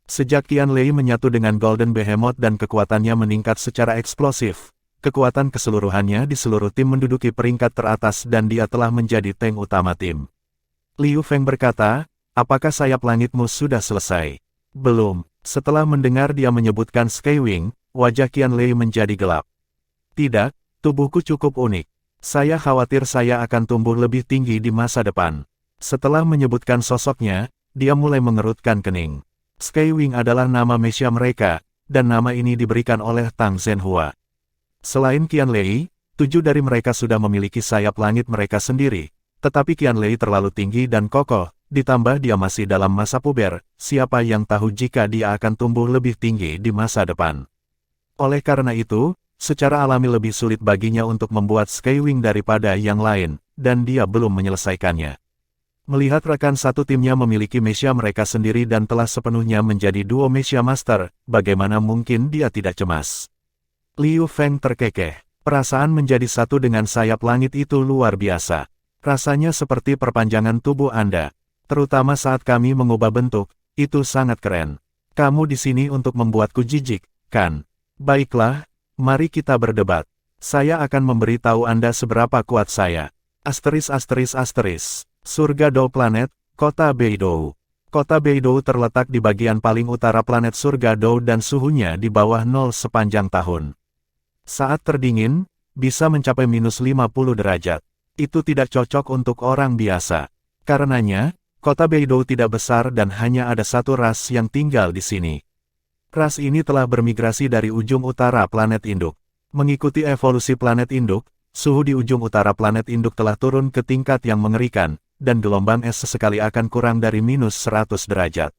Sejak Qianlei menyatu dengan Golden Behemoth dan kekuatannya meningkat secara eksplosif, kekuatan keseluruhannya di seluruh tim menduduki peringkat teratas dan dia telah menjadi tank utama tim. Liu Feng berkata, apakah sayap langitmu sudah selesai? Belum. Setelah mendengar dia menyebutkan Skywing, wajah Qianlei menjadi gelap. Tidak, tubuhku cukup unik. Saya khawatir saya akan tumbuh lebih tinggi di masa depan. Setelah menyebutkan sosoknya, dia mulai mengerutkan kening. Skywing adalah nama Mesya mereka, dan nama ini diberikan oleh Tang Zhenhua. Selain Qianlei, 7 dari mereka sudah memiliki sayap langit mereka sendiri, tetapi Qianlei terlalu tinggi dan kokoh, ditambah dia masih dalam masa puber, siapa yang tahu jika dia akan tumbuh lebih tinggi di masa depan. Oleh karena itu, secara alami lebih sulit baginya untuk membuat Skywing daripada yang lain, dan dia belum menyelesaikannya. Melihat rekan satu timnya memiliki Mesya mereka sendiri dan telah sepenuhnya menjadi duo Mesya Master, bagaimana mungkin dia tidak cemas? Liu Feng terkekeh. Perasaan menjadi satu dengan sayap langit itu luar biasa. Rasanya seperti perpanjangan tubuh Anda. Terutama saat kami mengubah bentuk, itu sangat keren. Kamu di sini untuk membuatku jijik, kan? Baiklah, mari kita berdebat. Saya akan memberitahu Anda seberapa kuat saya. Surga Dou Planet, Kota Beidou. Kota Beidou terletak di bagian paling utara planet Surga Dou dan suhunya di bawah 0 sepanjang tahun. Saat terdingin, bisa mencapai minus 50 derajat. Itu tidak cocok untuk orang biasa. Karenanya, Kota Beidou tidak besar dan hanya ada satu ras yang tinggal di sini. Ras ini telah bermigrasi dari ujung utara planet induk. Mengikuti evolusi planet induk, suhu di ujung utara planet induk telah turun ke tingkat yang mengerikan, dan gelombang es sesekali akan kurang dari minus 100 derajat.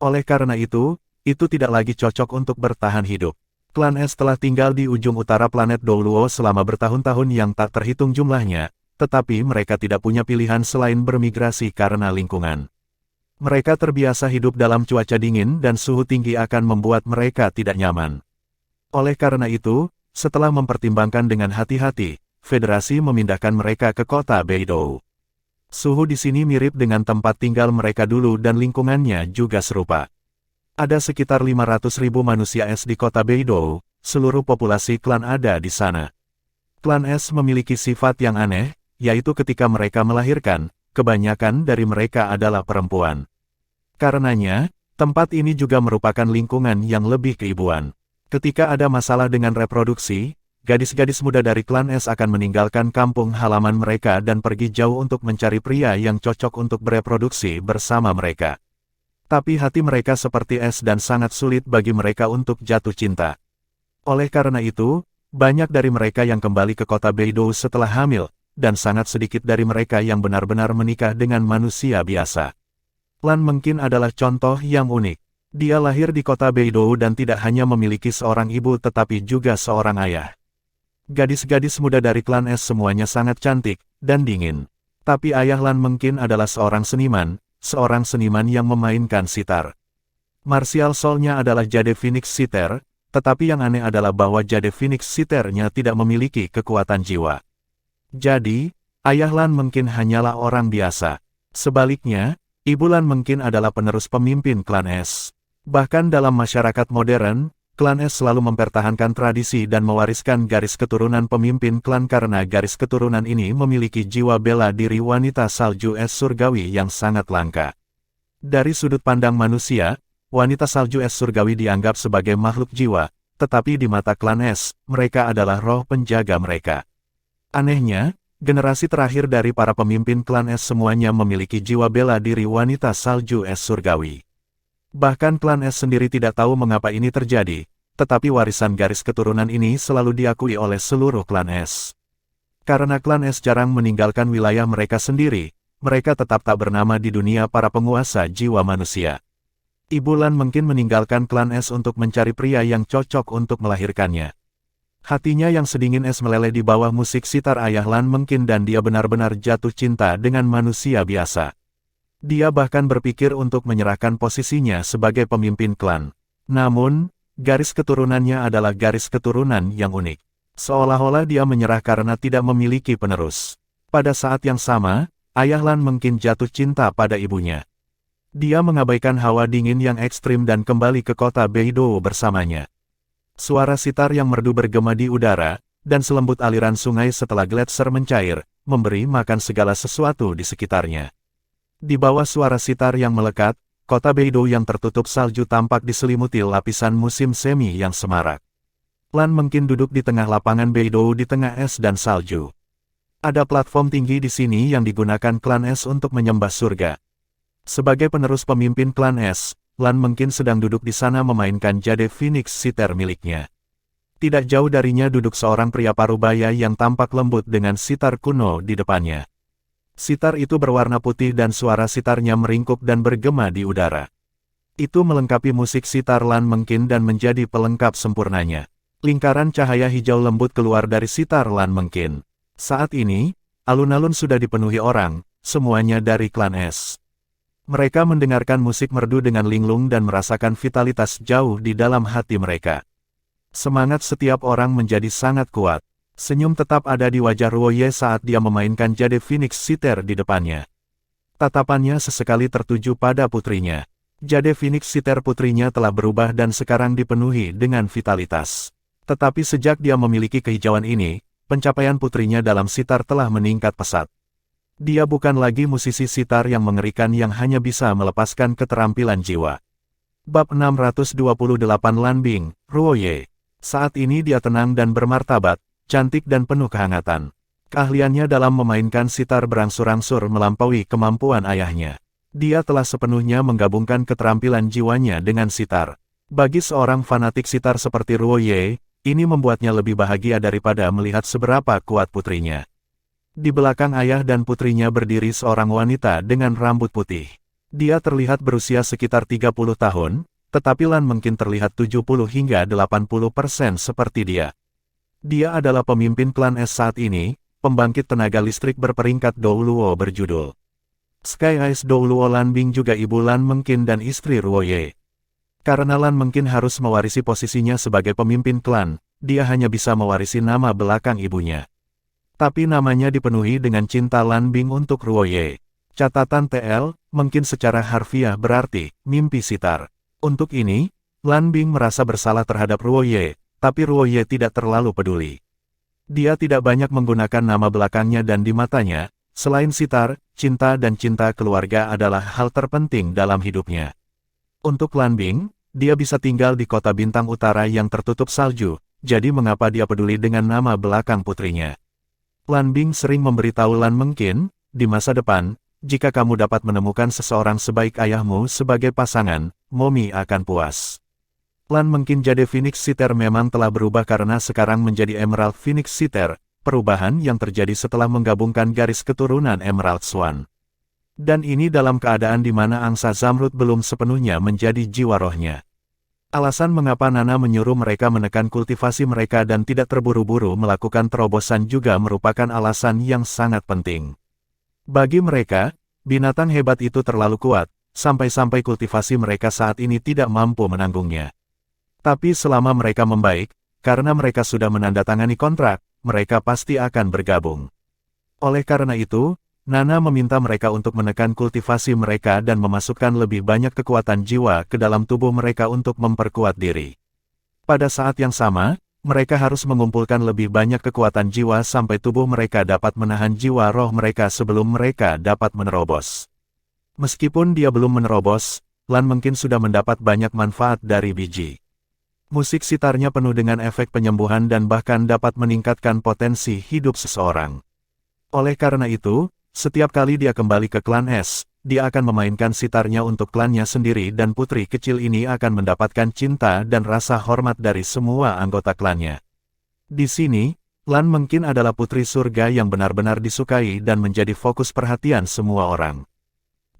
Oleh karena itu tidak lagi cocok untuk bertahan hidup. Klan es telah tinggal di ujung utara planet Douluo selama bertahun-tahun yang tak terhitung jumlahnya, tetapi mereka tidak punya pilihan selain bermigrasi karena lingkungan. Mereka terbiasa hidup dalam cuaca dingin dan suhu tinggi akan membuat mereka tidak nyaman. Oleh karena itu, setelah mempertimbangkan dengan hati-hati, Federasi memindahkan mereka ke kota Beidou. Suhu di sini mirip dengan tempat tinggal mereka dulu dan lingkungannya juga serupa. Ada sekitar 500.000 manusia es di kota Beidou, seluruh populasi klan ada di sana. Klan es memiliki sifat yang aneh, yaitu ketika mereka melahirkan, kebanyakan dari mereka adalah perempuan. Karenanya, tempat ini juga merupakan lingkungan yang lebih keibuan. Ketika ada masalah dengan reproduksi, gadis-gadis muda dari klan es akan meninggalkan kampung halaman mereka dan pergi jauh untuk mencari pria yang cocok untuk bereproduksi bersama mereka. Tapi hati mereka seperti es dan sangat sulit bagi mereka untuk jatuh cinta. Oleh karena itu, banyak dari mereka yang kembali ke kota Beidou setelah hamil, dan sangat sedikit dari mereka yang benar-benar menikah dengan manusia biasa. Lan Mengqin adalah contoh yang unik. Dia lahir di kota Beidou dan tidak hanya memiliki seorang ibu tetapi juga seorang ayah. Gadis-gadis muda dari klan es semuanya sangat cantik dan dingin. Tapi ayah Lan Mengqin adalah seorang seniman yang memainkan sitar. Martial soul-nya adalah Jade Phoenix Sitar, tetapi yang aneh adalah bahwa Jade Phoenix Sitar-nya tidak memiliki kekuatan jiwa. Jadi, ayah Lan Mengqin hanyalah orang biasa. Sebaliknya, ibu Lan Mengqin adalah penerus pemimpin klan es. Bahkan dalam masyarakat modern, klan es selalu mempertahankan tradisi dan mewariskan garis keturunan pemimpin klan karena garis keturunan ini memiliki jiwa bela diri wanita salju es surgawi yang sangat langka. Dari sudut pandang manusia, wanita salju es surgawi dianggap sebagai makhluk jiwa, tetapi di mata klan es, mereka adalah roh penjaga mereka. Anehnya, generasi terakhir dari para pemimpin klan es semuanya memiliki jiwa bela diri wanita salju es surgawi. Bahkan klan es sendiri tidak tahu mengapa ini terjadi, tetapi warisan garis keturunan ini selalu diakui oleh seluruh klan es. Karena klan es jarang meninggalkan wilayah mereka sendiri, mereka tetap tak bernama di dunia para penguasa jiwa manusia. Ibu Lan Mengqin meninggalkan klan es untuk mencari pria yang cocok untuk melahirkannya. Hatinya yang sedingin es meleleh di bawah musik sitar ayah Lan Mengqin dan dia benar-benar jatuh cinta dengan manusia biasa. Dia bahkan berpikir untuk menyerahkan posisinya sebagai pemimpin klan. Namun, garis keturunannya adalah garis keturunan yang unik. Seolah-olah dia menyerah karena tidak memiliki penerus. Pada saat yang sama, ayah Lan Mengqin jatuh cinta pada ibunya. Dia mengabaikan hawa dingin yang ekstrim dan kembali ke kota Beidou bersamanya. Suara sitar yang merdu bergema di udara, dan selembut aliran sungai setelah gletser mencair, memberi makan segala sesuatu di sekitarnya. Di bawah suara sitar yang melekat, kota Beidou yang tertutup salju tampak diselimuti lapisan musim semi yang semarak. Lan Mengqin duduk di tengah lapangan Beidou di tengah es dan salju. Ada platform tinggi di sini yang digunakan klan es untuk menyembah surga. Sebagai penerus pemimpin klan es, Lan Mengqin sedang duduk di sana memainkan Jade Phoenix Sitar miliknya. Tidak jauh darinya duduk seorang pria parubaya yang tampak lembut dengan sitar kuno di depannya. Sitar itu berwarna putih dan suara sitarnya meringkuk dan bergema di udara. Itu melengkapi musik sitar Lan Mengqin dan menjadi pelengkap sempurnanya. Lingkaran cahaya hijau lembut keluar dari sitar Lan Mengqin. Saat ini, alun-alun sudah dipenuhi orang, semuanya dari klan es. Mereka mendengarkan musik merdu dengan linglung dan merasakan vitalitas jauh di dalam hati mereka. Semangat setiap orang menjadi sangat kuat. Senyum tetap ada di wajah Ruoye saat dia memainkan Jade Phoenix Sitar di depannya. Tatapannya sesekali tertuju pada putrinya. Jade Phoenix Siter putrinya telah berubah dan sekarang dipenuhi dengan vitalitas. Tetapi sejak dia memiliki kehijauan ini, pencapaian putrinya dalam sitar telah meningkat pesat. Dia bukan lagi musisi sitar yang mengerikan yang hanya bisa melepaskan keterampilan jiwa. Bab 628 Lan Bing, Ruoye. Saat ini dia tenang dan bermartabat, cantik dan penuh kehangatan. Keahliannya dalam memainkan sitar berangsur-angsur melampaui kemampuan ayahnya. Dia telah sepenuhnya menggabungkan keterampilan jiwanya dengan sitar. Bagi seorang fanatik sitar seperti Ruoye, ini membuatnya lebih bahagia daripada melihat seberapa kuat putrinya. Di belakang ayah dan putrinya berdiri seorang wanita dengan rambut putih. Dia terlihat berusia sekitar 30 tahun, tetapi Lan mungkin terlihat 70 hingga 80% seperti dia. Dia adalah pemimpin klan es saat ini, pembangkit tenaga listrik berperingkat Douluo berjudul Sky Ice Douluo. Lan Bing juga ibu Lan Mengkin dan istri Ruoye. Karena Lan Mengkin harus mewarisi posisinya sebagai pemimpin klan, dia hanya bisa mewarisi nama belakang ibunya. Tapi namanya dipenuhi dengan cinta Lan Bing untuk Ruoye. Catatan TL, Mengkin secara harfiah berarti, mimpi sitar. Untuk ini, Lan Bing merasa bersalah terhadap Ruoye, tapi Ruoye tidak terlalu peduli. Dia tidak banyak menggunakan nama belakangnya dan di matanya, selain sitar, cinta dan cinta keluarga adalah hal terpenting dalam hidupnya. Untuk Lan Bing, dia bisa tinggal di kota bintang utara yang tertutup salju, jadi mengapa dia peduli dengan nama belakang putrinya? Lan Bing sering memberitahu Lan Mengkin, di masa depan, jika kamu dapat menemukan seseorang sebaik ayahmu sebagai pasangan, Momi akan puas. Lan Mengkin Jade Phoenix Siter memang telah berubah karena sekarang menjadi Emerald Phoenix Siter, perubahan yang terjadi setelah menggabungkan garis keturunan Emerald Swan. Dan ini dalam keadaan di mana angsa Zamrud belum sepenuhnya menjadi jiwa rohnya. Alasan mengapa Nana menyuruh mereka menekan kultivasi mereka dan tidak terburu-buru melakukan terobosan juga merupakan alasan yang sangat penting. Bagi mereka, binatang hebat itu terlalu kuat, sampai-sampai kultivasi mereka saat ini tidak mampu menanggungnya. Tapi selama mereka membaik, karena mereka sudah menandatangani kontrak, mereka pasti akan bergabung. Oleh karena itu, Nana meminta mereka untuk menekan kultivasi mereka dan memasukkan lebih banyak kekuatan jiwa ke dalam tubuh mereka untuk memperkuat diri. Pada saat yang sama, mereka harus mengumpulkan lebih banyak kekuatan jiwa sampai tubuh mereka dapat menahan jiwa roh mereka sebelum mereka dapat menerobos. Meskipun dia belum menerobos, Lan mungkin sudah mendapat banyak manfaat dari biji. Musik sitarnya penuh dengan efek penyembuhan dan bahkan dapat meningkatkan potensi hidup seseorang. Oleh karena itu, setiap kali dia kembali ke klan es, dia akan memainkan sitarnya untuk klannya sendiri dan putri kecil ini akan mendapatkan cinta dan rasa hormat dari semua anggota klannya. Di sini, Lan Mengkin adalah putri surga yang benar-benar disukai dan menjadi fokus perhatian semua orang.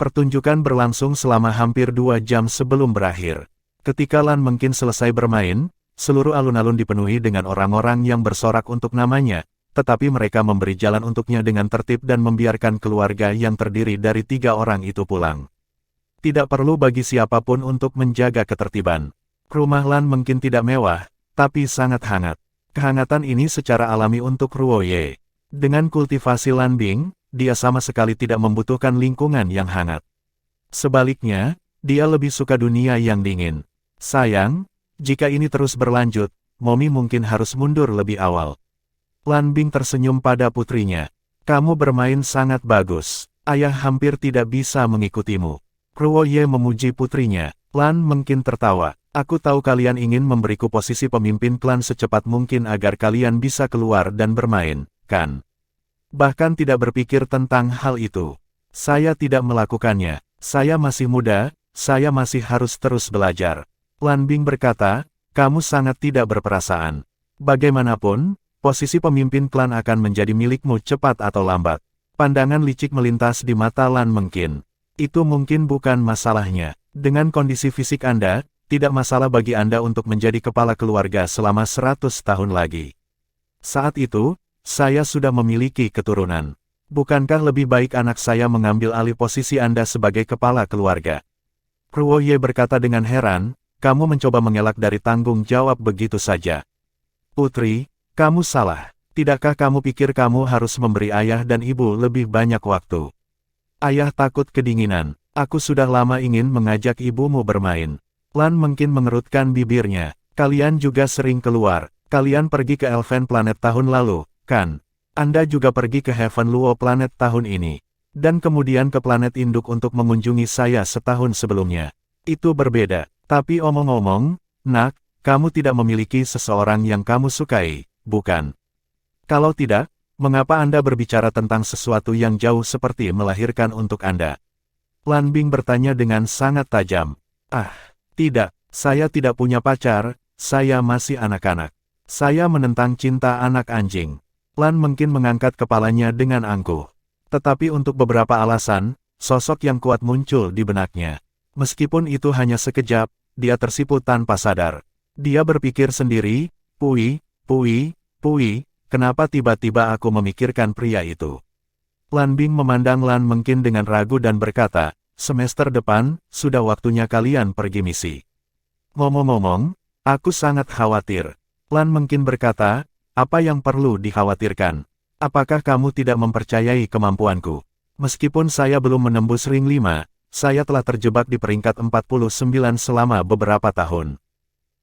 Pertunjukan berlangsung selama hampir 2 jam sebelum berakhir. Ketika Lan Mengkin selesai bermain, seluruh alun-alun dipenuhi dengan orang-orang yang bersorak untuk namanya, tetapi mereka memberi jalan untuknya dengan tertib dan membiarkan keluarga yang terdiri dari 3 orang itu pulang. Tidak perlu bagi siapapun untuk menjaga ketertiban. Rumah Lan Mengkin tidak mewah, tapi sangat hangat. Kehangatan ini secara alami untuk Ruoye. Dengan kultivasi Lan Bing, dia sama sekali tidak membutuhkan lingkungan yang hangat. Sebaliknya, dia lebih suka dunia yang dingin. Sayang, jika ini terus berlanjut, Momi mungkin harus mundur lebih awal. Lan Bing tersenyum pada putrinya. Kamu bermain sangat bagus. Ayah hampir tidak bisa mengikutimu. Ruoye memuji putrinya. Lan Mengkin tertawa. Aku tahu kalian ingin memberiku posisi pemimpin klan secepat mungkin agar kalian bisa keluar dan bermain, kan? Bahkan tidak berpikir tentang hal itu. Saya tidak melakukannya. Saya masih muda, saya masih harus terus belajar. Lan Bing berkata, kamu sangat tidak berperasaan. Bagaimanapun, posisi pemimpin klan akan menjadi milikmu cepat atau lambat. Pandangan licik melintas di mata Lan Mengkin. Itu mungkin bukan masalahnya. Dengan kondisi fisik Anda, tidak masalah bagi Anda untuk menjadi kepala keluarga selama 100 tahun lagi. Saat itu, saya sudah memiliki keturunan. Bukankah lebih baik anak saya mengambil alih posisi Anda sebagai kepala keluarga? Ruoye berkata dengan heran, kamu mencoba mengelak dari tanggung jawab begitu saja. Putri, kamu salah. Tidakkah kamu pikir kamu harus memberi ayah dan ibu lebih banyak waktu? Ayah takut kedinginan. Aku sudah lama ingin mengajak ibumu bermain. Lan mungkin mengerutkan bibirnya. Kalian juga sering keluar. Kalian pergi ke Elven Planet tahun lalu, kan? Anda juga pergi ke Heaven Luo Planet tahun ini. Dan kemudian ke planet induk untuk mengunjungi saya setahun sebelumnya. Itu berbeda. Tapi omong-omong, nak, kamu tidak memiliki seseorang yang kamu sukai, bukan? Kalau tidak, mengapa Anda berbicara tentang sesuatu yang jauh seperti melahirkan untuk Anda? Lan Bing bertanya dengan sangat tajam. Ah, tidak, saya tidak punya pacar, saya masih anak-anak. Saya menentang cinta anak anjing. Lan mungkin mengangkat kepalanya dengan angkuh. Tetapi untuk beberapa alasan, sosok yang kuat muncul di benaknya. Meskipun itu hanya sekejap, dia tersipu tanpa sadar. Dia berpikir sendiri, Pui, kenapa tiba-tiba aku memikirkan pria itu? Lan Bing memandang Lan mungkin dengan ragu dan berkata, semester depan, sudah waktunya kalian pergi misi. Ngomong-ngomong, aku sangat khawatir. Lan mungkin berkata, apa yang perlu dikhawatirkan? Apakah kamu tidak mempercayai kemampuanku? Meskipun saya belum menembus ring 5, saya telah terjebak di peringkat 49 selama beberapa tahun.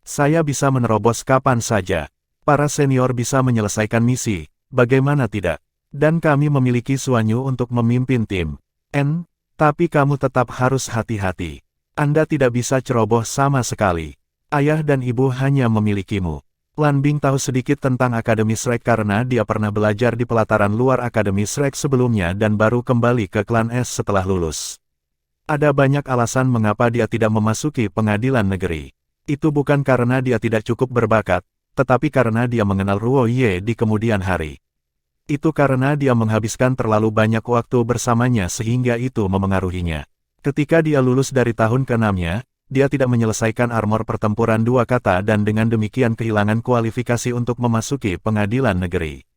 Saya bisa menerobos kapan saja. Para senior bisa menyelesaikan misi, bagaimana tidak? Dan kami memiliki Suanyu untuk memimpin tim. Tapi kamu tetap harus hati-hati. Anda tidak bisa ceroboh sama sekali. Ayah dan ibu hanya memilikimu. Lan Bing tahu sedikit tentang Akademi Shrek karena dia pernah belajar di pelataran luar Akademi Shrek sebelumnya dan baru kembali ke klan S setelah lulus. Ada banyak alasan mengapa dia tidak memasuki pengadilan negeri. Itu bukan karena dia tidak cukup berbakat, tetapi karena dia mengenal Ruo Ye di kemudian hari. Itu karena dia menghabiskan terlalu banyak waktu bersamanya sehingga itu memengaruhinya. Ketika dia lulus dari tahun ke-6-nya, dia tidak menyelesaikan armor pertempuran 2 kata dan dengan demikian kehilangan kualifikasi untuk memasuki pengadilan negeri.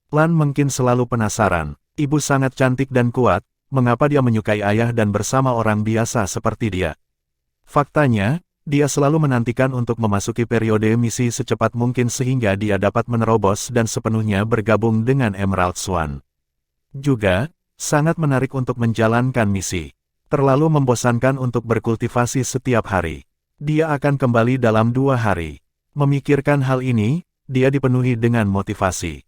Lan mungkin selalu penasaran, ibu sangat cantik dan kuat, mengapa dia menyukai ayah dan bersama orang biasa seperti dia? Faktanya, dia selalu menantikan untuk memasuki periode misi secepat mungkin sehingga dia dapat menerobos dan sepenuhnya bergabung dengan Emerald Swan. Juga, sangat menarik untuk menjalankan misi. Terlalu membosankan untuk berkultivasi setiap hari. Dia akan kembali dalam 2 hari. Memikirkan hal ini, dia dipenuhi dengan motivasi.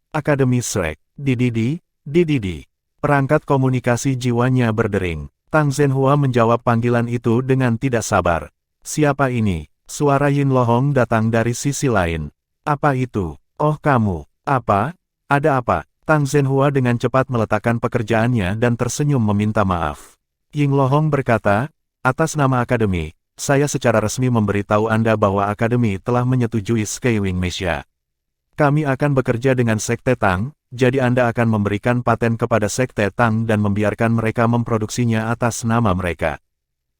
Akademi Shrek. Dididi. Perangkat komunikasi jiwanya berdering. Tang Zhenhua menjawab panggilan itu dengan tidak sabar. Siapa ini? Suara Yin Lohong datang dari sisi lain. Apa itu? Oh kamu. Apa? Ada apa? Tang Zhenhua dengan cepat meletakkan pekerjaannya dan tersenyum meminta maaf. Ying Lohong berkata, atas nama Akademi, saya secara resmi memberitahu Anda bahwa Akademi telah menyetujui Skywing Mesia. Kami akan bekerja dengan Sekte Tang, jadi Anda akan memberikan paten kepada Sekte Tang dan membiarkan mereka memproduksinya atas nama mereka.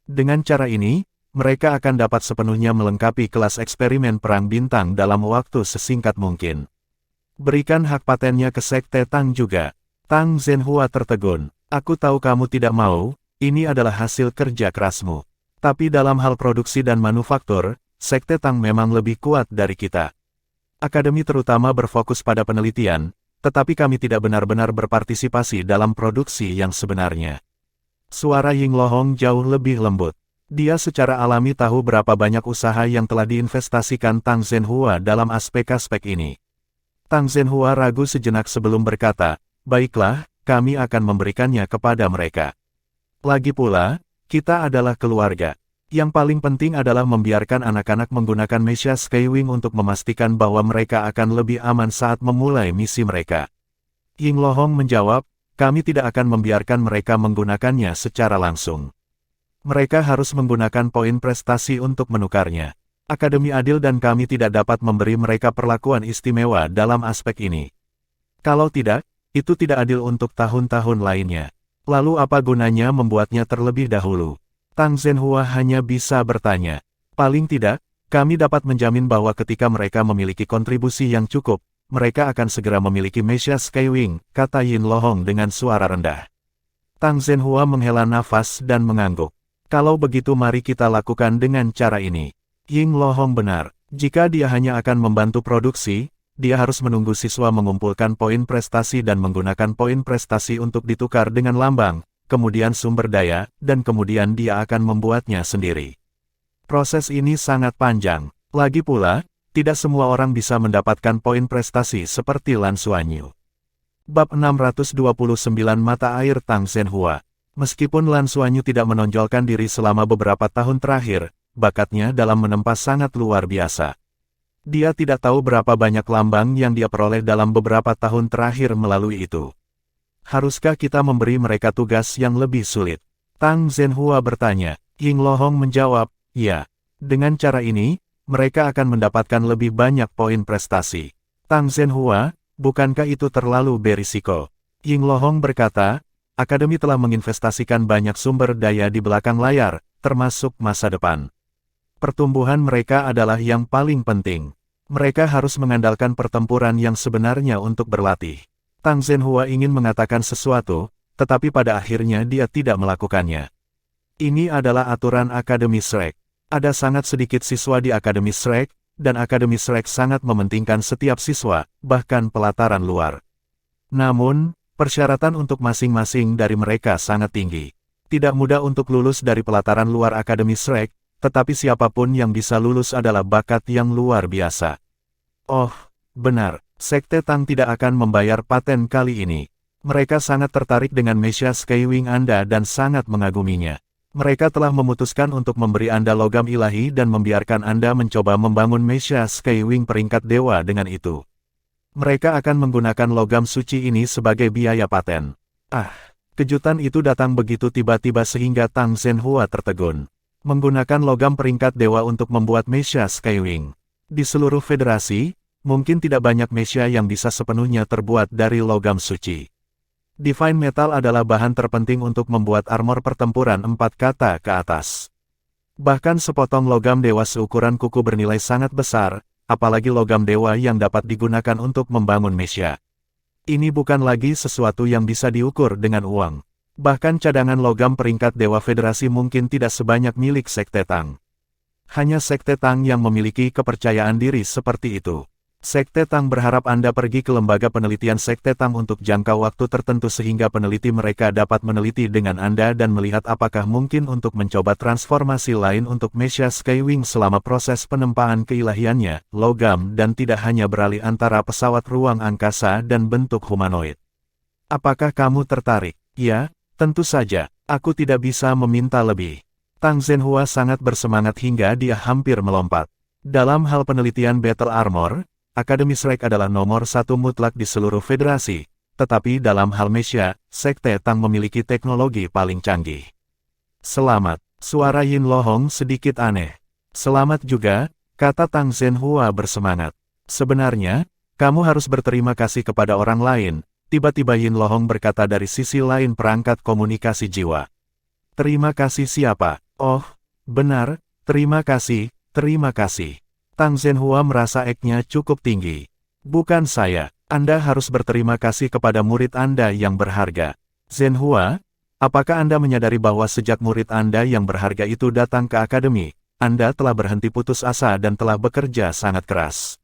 Dengan cara ini, mereka akan dapat sepenuhnya melengkapi kelas eksperimen perang bintang dalam waktu sesingkat mungkin. Berikan hak patennya ke Sekte Tang juga. Tang Zhenhua tertegun. Aku tahu kamu tidak mau, ini adalah hasil kerja kerasmu. Tapi dalam hal produksi dan manufaktur, Sekte Tang memang lebih kuat dari kita. Akademi terutama berfokus pada penelitian, tetapi kami tidak benar-benar berpartisipasi dalam produksi yang sebenarnya. Suara Ying Lohong jauh lebih lembut. Dia secara alami tahu berapa banyak usaha yang telah diinvestasikan Tang Zhenhua dalam aspek-aspek ini. Tang Zhenhua ragu sejenak sebelum berkata, baiklah, kami akan memberikannya kepada mereka. Lagi pula, kita adalah keluarga. Yang paling penting adalah membiarkan anak-anak menggunakan Mesia Skywing untuk memastikan bahwa mereka akan lebih aman saat memulai misi mereka. Ying Lohong menjawab, kami tidak akan membiarkan mereka menggunakannya secara langsung. Mereka harus menggunakan poin prestasi untuk menukarnya. Akademi adil dan kami tidak dapat memberi mereka perlakuan istimewa dalam aspek ini. Kalau tidak, itu tidak adil untuk tahun-tahun lainnya. Lalu apa gunanya membuatnya terlebih dahulu? Tang Zhenhua hanya bisa bertanya. Paling tidak, kami dapat menjamin bahwa ketika mereka memiliki kontribusi yang cukup, mereka akan segera memiliki Mesia Skywing, kata Yin Lohong dengan suara rendah. Tang Zhenhua menghela nafas dan mengangguk. Kalau begitu mari kita lakukan dengan cara ini. Ying Lohong benar. Jika dia hanya akan membantu produksi, dia harus menunggu siswa mengumpulkan poin prestasi dan menggunakan poin prestasi untuk ditukar dengan lambang, kemudian sumber daya, dan kemudian dia akan membuatnya sendiri. Proses ini sangat panjang. Lagi pula, tidak semua orang bisa mendapatkan poin prestasi seperti Lan Xuanyu. Bab 629 Mata Air Tang Zhenhua. Meskipun Lan Xuanyu tidak menonjolkan diri selama beberapa tahun terakhir, bakatnya dalam menempa sangat luar biasa. Dia tidak tahu berapa banyak lambang yang dia peroleh dalam beberapa tahun terakhir melalui itu. Haruskah kita memberi mereka tugas yang lebih sulit? Tang Zhenhua bertanya. Ying Lohong menjawab, ya. Dengan cara ini, mereka akan mendapatkan lebih banyak poin prestasi. Tang Zhenhua, bukankah itu terlalu berisiko? Ying Lohong berkata, Akademi telah menginvestasikan banyak sumber daya di belakang layar, termasuk masa depan. Pertumbuhan mereka adalah yang paling penting. Mereka harus mengandalkan pertempuran yang sebenarnya untuk berlatih. Tang Zhenhua ingin mengatakan sesuatu, tetapi pada akhirnya dia tidak melakukannya. Ini adalah aturan Akademi Shrek. Ada sangat sedikit siswa di Akademi Shrek, dan Akademi Shrek sangat mementingkan setiap siswa, bahkan pelataran luar. Namun, persyaratan untuk masing-masing dari mereka sangat tinggi. Tidak mudah untuk lulus dari pelataran luar Akademi Shrek, tetapi siapapun yang bisa lulus adalah bakat yang luar biasa. Oh, benar, Sekte Tang tidak akan membayar paten kali ini. Mereka sangat tertarik dengan Mesha Skywing Anda dan sangat mengaguminya. Mereka telah memutuskan untuk memberi Anda logam ilahi dan membiarkan Anda mencoba membangun Mesha Skywing peringkat dewa dengan itu. Mereka akan menggunakan logam suci ini sebagai biaya paten. Kejutan itu datang begitu tiba-tiba sehingga Tang Zhenhua tertegun. Menggunakan logam peringkat dewa untuk membuat Mesha Skywing. Di seluruh federasi, mungkin tidak banyak Mesha yang bisa sepenuhnya terbuat dari logam suci. Divine Metal adalah bahan terpenting untuk membuat armor pertempuran 4 kata ke atas. Bahkan sepotong logam dewa seukuran kuku bernilai sangat besar, apalagi logam dewa yang dapat digunakan untuk membangun Mesha. Ini bukan lagi sesuatu yang bisa diukur dengan uang. Bahkan cadangan logam peringkat dewa federasi mungkin tidak sebanyak milik Sekte Tang. Hanya Sekte Tang yang memiliki kepercayaan diri seperti itu. Sekte Tang berharap Anda pergi ke lembaga penelitian Sekte Tang untuk jangka waktu tertentu sehingga peneliti mereka dapat meneliti dengan Anda dan melihat apakah mungkin untuk mencoba transformasi lain untuk Mesha Skywing selama proses penempaan keilahiannya, logam dan tidak hanya beralih antara pesawat ruang angkasa dan bentuk humanoid. Apakah kamu tertarik? Ya, tentu saja, aku tidak bisa meminta lebih. Tang Zhenhua sangat bersemangat hingga dia hampir melompat. Dalam hal penelitian Battle Armor, Akademi Shrek adalah nomor 1 mutlak di seluruh federasi, tetapi dalam hal Mesha, Sekte Tang memiliki teknologi paling canggih. Selamat, suara Yin Lohong sedikit aneh. Selamat juga, kata Tang Zhenhua bersemangat. Sebenarnya, kamu harus berterima kasih kepada orang lain, tiba-tiba Yin Lohong berkata dari sisi lain perangkat komunikasi jiwa. Terima kasih siapa? Oh, benar, terima kasih, terima kasih. Tang Zhenhua merasa ek-nya cukup tinggi. Bukan saya, Anda harus berterima kasih kepada murid Anda yang berharga. Zhenhua, apakah Anda menyadari bahwa sejak murid Anda yang berharga itu datang ke akademi, Anda telah berhenti putus asa dan telah bekerja sangat keras.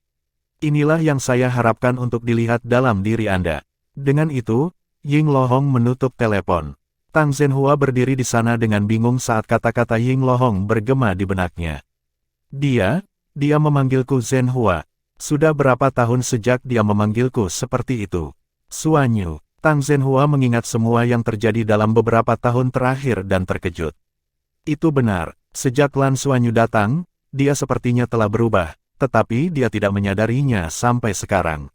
Inilah yang saya harapkan untuk dilihat dalam diri Anda. Dengan itu, Ying Lohong menutup telepon. Tang Zhenhua berdiri di sana dengan bingung saat kata-kata Ying Lohong bergema di benaknya. Dia memanggilku Zhenhua. Sudah berapa tahun sejak dia memanggilku seperti itu? Xuanyu. Tang Zhenhua mengingat semua yang terjadi dalam beberapa tahun terakhir dan terkejut. Itu benar, sejak Lan Xuanyu datang, dia sepertinya telah berubah, tetapi dia tidak menyadarinya sampai sekarang.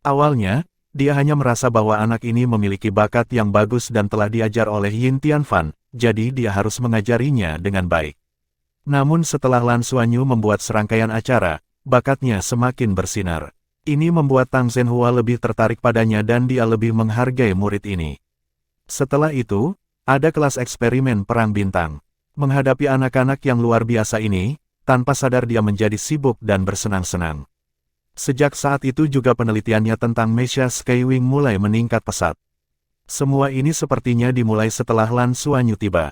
Awalnya, dia hanya merasa bahwa anak ini memiliki bakat yang bagus dan telah diajar oleh Yin Tianfan, jadi dia harus mengajarinya dengan baik. Namun setelah Lan Xuanyu membuat serangkaian acara, bakatnya semakin bersinar. Ini membuat Tang Zhenhua lebih tertarik padanya dan dia lebih menghargai murid ini. Setelah itu, ada kelas eksperimen perang bintang. Menghadapi anak-anak yang luar biasa ini, tanpa sadar dia menjadi sibuk dan bersenang-senang. Sejak saat itu juga penelitiannya tentang Mesha Skywing mulai meningkat pesat. Semua ini sepertinya dimulai setelah Lan Xuanyu tiba.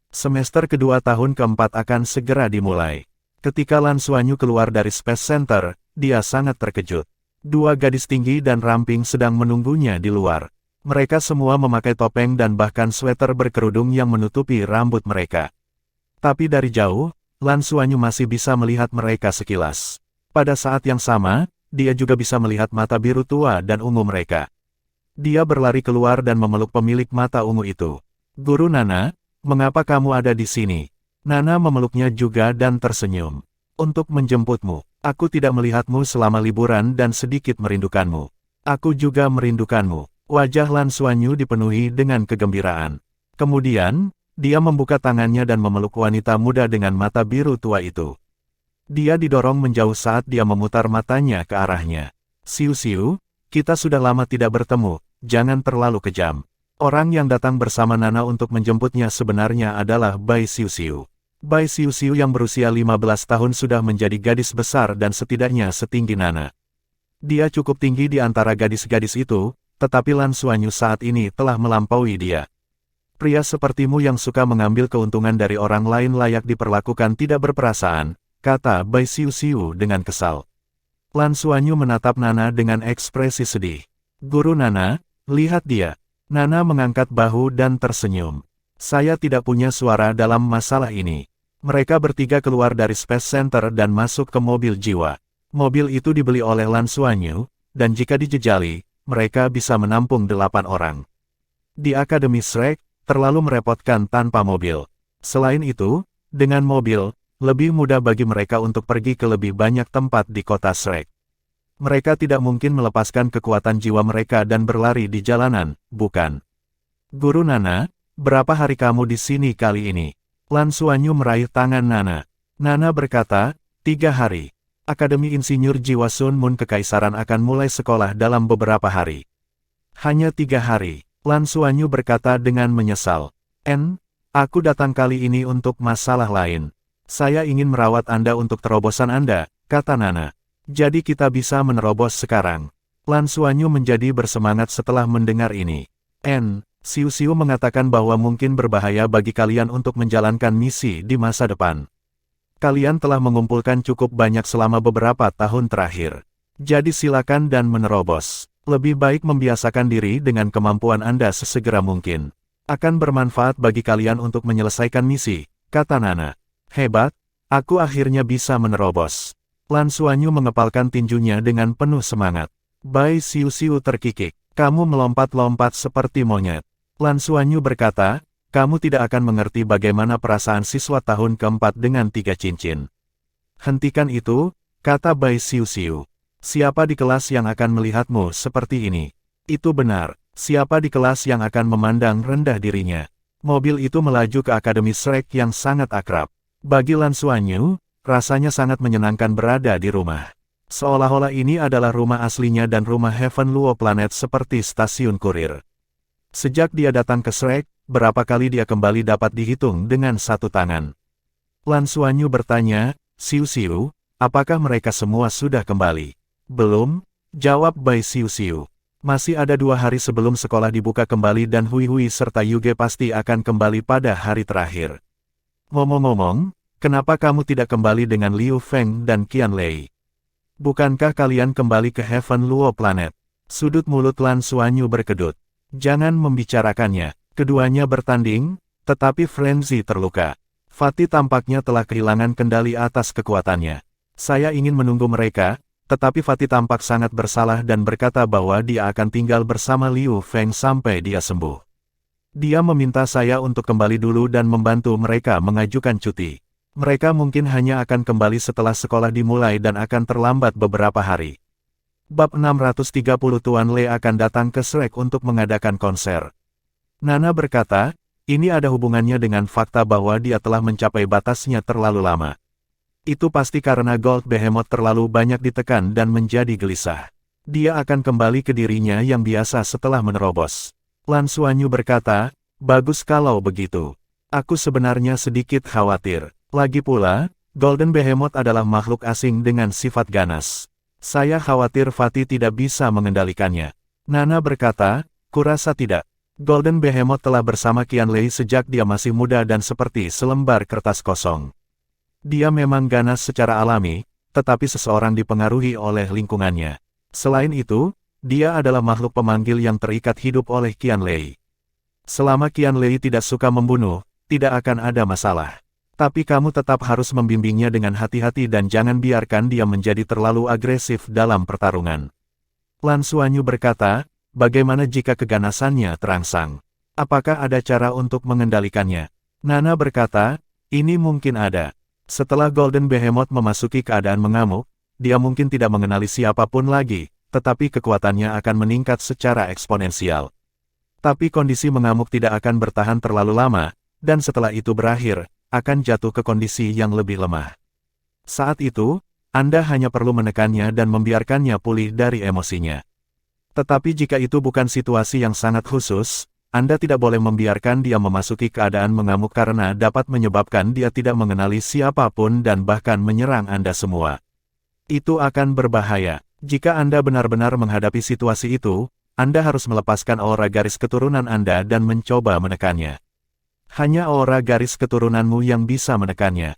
Semester kedua tahun keempat akan segera dimulai. Ketika Lan Xuanyu keluar dari Space Center, dia sangat terkejut. Dua gadis tinggi dan ramping sedang menunggunya di luar. Mereka semua memakai topeng dan bahkan sweater berkerudung yang menutupi rambut mereka. Tapi dari jauh, Lan Xuanyu masih bisa melihat mereka sekilas. Pada saat yang sama, dia juga bisa melihat mata biru tua dan ungu mereka. Dia berlari keluar dan memeluk pemilik mata ungu itu. Guru Nana, mengapa kamu ada di sini? Nana memeluknya juga dan tersenyum. Untuk menjemputmu. Aku tidak melihatmu selama liburan dan sedikit merindukanmu. Aku juga merindukanmu. Wajah Lan Xuanyu dipenuhi dengan kegembiraan. Kemudian, dia membuka tangannya dan memeluk wanita muda dengan mata biru tua itu. Dia didorong menjauh saat dia memutar matanya ke arahnya. Xiu, kita sudah lama tidak bertemu, jangan terlalu kejam. Orang yang datang bersama Nana untuk menjemputnya sebenarnya adalah Bai Xiu. Bai Xiu yang berusia 15 tahun sudah menjadi gadis besar dan setidaknya setinggi Nana. Dia cukup tinggi di antara gadis-gadis itu, tetapi Lan Xuanyu saat ini telah melampaui dia. Pria sepertimu yang suka mengambil keuntungan dari orang lain layak diperlakukan tidak berperasaan, kata Bai Xiu dengan kesal. Lan Xuanyu menatap Nana dengan ekspresi sedih. Guru Nana, lihat dia. Nana mengangkat bahu dan tersenyum. Saya tidak punya suara dalam masalah ini. Mereka bertiga keluar dari Space Center dan masuk ke mobil jiwa. Mobil itu dibeli oleh Lan Xuanyu, dan jika dijejali, mereka bisa menampung 8 orang. Di Akademi Shrek, terlalu merepotkan tanpa mobil. Selain itu, dengan mobil, lebih mudah bagi mereka untuk pergi ke lebih banyak tempat di kota Shrek. Mereka tidak mungkin melepaskan kekuatan jiwa mereka dan berlari di jalanan, bukan? Guru Nana, berapa hari kamu di sini kali ini? Lan Xuanyu meraih tangan Nana. Nana berkata, 3 hari. Akademi Insinyur Jiwa Sun Moon Kekaisaran akan mulai sekolah dalam beberapa hari. Hanya 3 hari. Lan Xuanyu berkata dengan menyesal. Aku datang kali ini untuk masalah lain. Saya ingin merawat Anda untuk terobosan Anda, kata Nana. Jadi kita bisa menerobos sekarang. Lan Xuanyu menjadi bersemangat setelah mendengar ini. Xiu mengatakan bahwa mungkin berbahaya bagi kalian untuk menjalankan misi di masa depan. Kalian telah mengumpulkan cukup banyak selama beberapa tahun terakhir. Jadi silakan dan menerobos. Lebih baik membiasakan diri dengan kemampuan Anda sesegera mungkin. Akan bermanfaat bagi kalian untuk menyelesaikan misi, kata Nana. Hebat, aku akhirnya bisa menerobos. Lan Xuanyu mengepalkan tinjunya dengan penuh semangat. Bai Xiu terkikik. Kamu melompat-lompat seperti monyet. Lan Xuanyu berkata, kamu tidak akan mengerti bagaimana perasaan siswa tahun keempat dengan 3 cincin. Hentikan itu, kata Bai Xiu. Siapa di kelas yang akan melihatmu seperti ini? Itu benar, siapa di kelas yang akan memandang rendah dirinya? Mobil itu melaju ke Akademi Shrek yang sangat akrab. Bagi Lan Xuanyu, rasanya sangat menyenangkan berada di rumah. Seolah-olah ini adalah rumah aslinya dan rumah Heaven Luo Planet seperti stasiun kurir. Sejak dia datang ke Shrek, berapa kali dia kembali dapat dihitung dengan 1 tangan. Lan Xuanyu bertanya, Xiu, apakah mereka semua sudah kembali? Belum, jawab Bai Xiu. Masih ada 2 hari sebelum sekolah dibuka kembali dan Hui serta Yuge pasti akan kembali pada hari terakhir. Ngomong-ngomong, kenapa kamu tidak kembali dengan Liu Feng dan Qian Lei? Bukankah kalian kembali ke Heaven Luo Planet? Sudut mulut Lan Xuanyu berkedut. Jangan membicarakannya. Keduanya bertanding, tetapi Frenzy terluka. Fatih tampaknya telah kehilangan kendali atas kekuatannya. Saya ingin menunggu mereka, tetapi Fatih tampak sangat bersalah dan berkata bahwa dia akan tinggal bersama Liu Feng sampai dia sembuh. Dia meminta saya untuk kembali dulu dan membantu mereka mengajukan cuti. Mereka mungkin hanya akan kembali setelah sekolah dimulai dan akan terlambat beberapa hari. Bab 630 Tuan Le akan datang ke Shrek untuk mengadakan konser. Nana berkata, ini ada hubungannya dengan fakta bahwa dia telah mencapai batasnya terlalu lama. Itu pasti karena Gold Behemoth terlalu banyak ditekan dan menjadi gelisah. Dia akan kembali ke dirinya yang biasa setelah menerobos. Lan Xuanyu berkata, bagus kalau begitu. Aku sebenarnya sedikit khawatir. Lagi pula, Golden Behemoth adalah makhluk asing dengan sifat ganas. Saya khawatir Fatih tidak bisa mengendalikannya. Nana berkata, kurasa tidak. Golden Behemoth telah bersama Qian Lei sejak dia masih muda dan seperti selembar kertas kosong. Dia memang ganas secara alami, tetapi seseorang dipengaruhi oleh lingkungannya. Selain itu, dia adalah makhluk pemanggil yang terikat hidup oleh Qianlei. Selama Qianlei tidak suka membunuh, tidak akan ada masalah. Tapi kamu tetap harus membimbingnya dengan hati-hati dan jangan biarkan dia menjadi terlalu agresif dalam pertarungan. Lan Xuanyu berkata, bagaimana jika keganasannya terangsang? Apakah ada cara untuk mengendalikannya? Nana berkata, ini mungkin ada. Setelah Golden Behemoth memasuki keadaan mengamuk, dia mungkin tidak mengenali siapapun lagi, tetapi kekuatannya akan meningkat secara eksponensial. Tapi kondisi mengamuk tidak akan bertahan terlalu lama, dan setelah itu berakhir, akan jatuh ke kondisi yang lebih lemah. Saat itu, Anda hanya perlu menekannya dan membiarkannya pulih dari emosinya. Tetapi jika itu bukan situasi yang sangat khusus, Anda tidak boleh membiarkan dia memasuki keadaan mengamuk karena dapat menyebabkan dia tidak mengenali siapapun dan bahkan menyerang Anda semua. Itu akan berbahaya. Jika Anda benar-benar menghadapi situasi itu, Anda harus melepaskan aura garis keturunan Anda dan mencoba menekannya. Hanya aura garis keturunanmu yang bisa menekannya.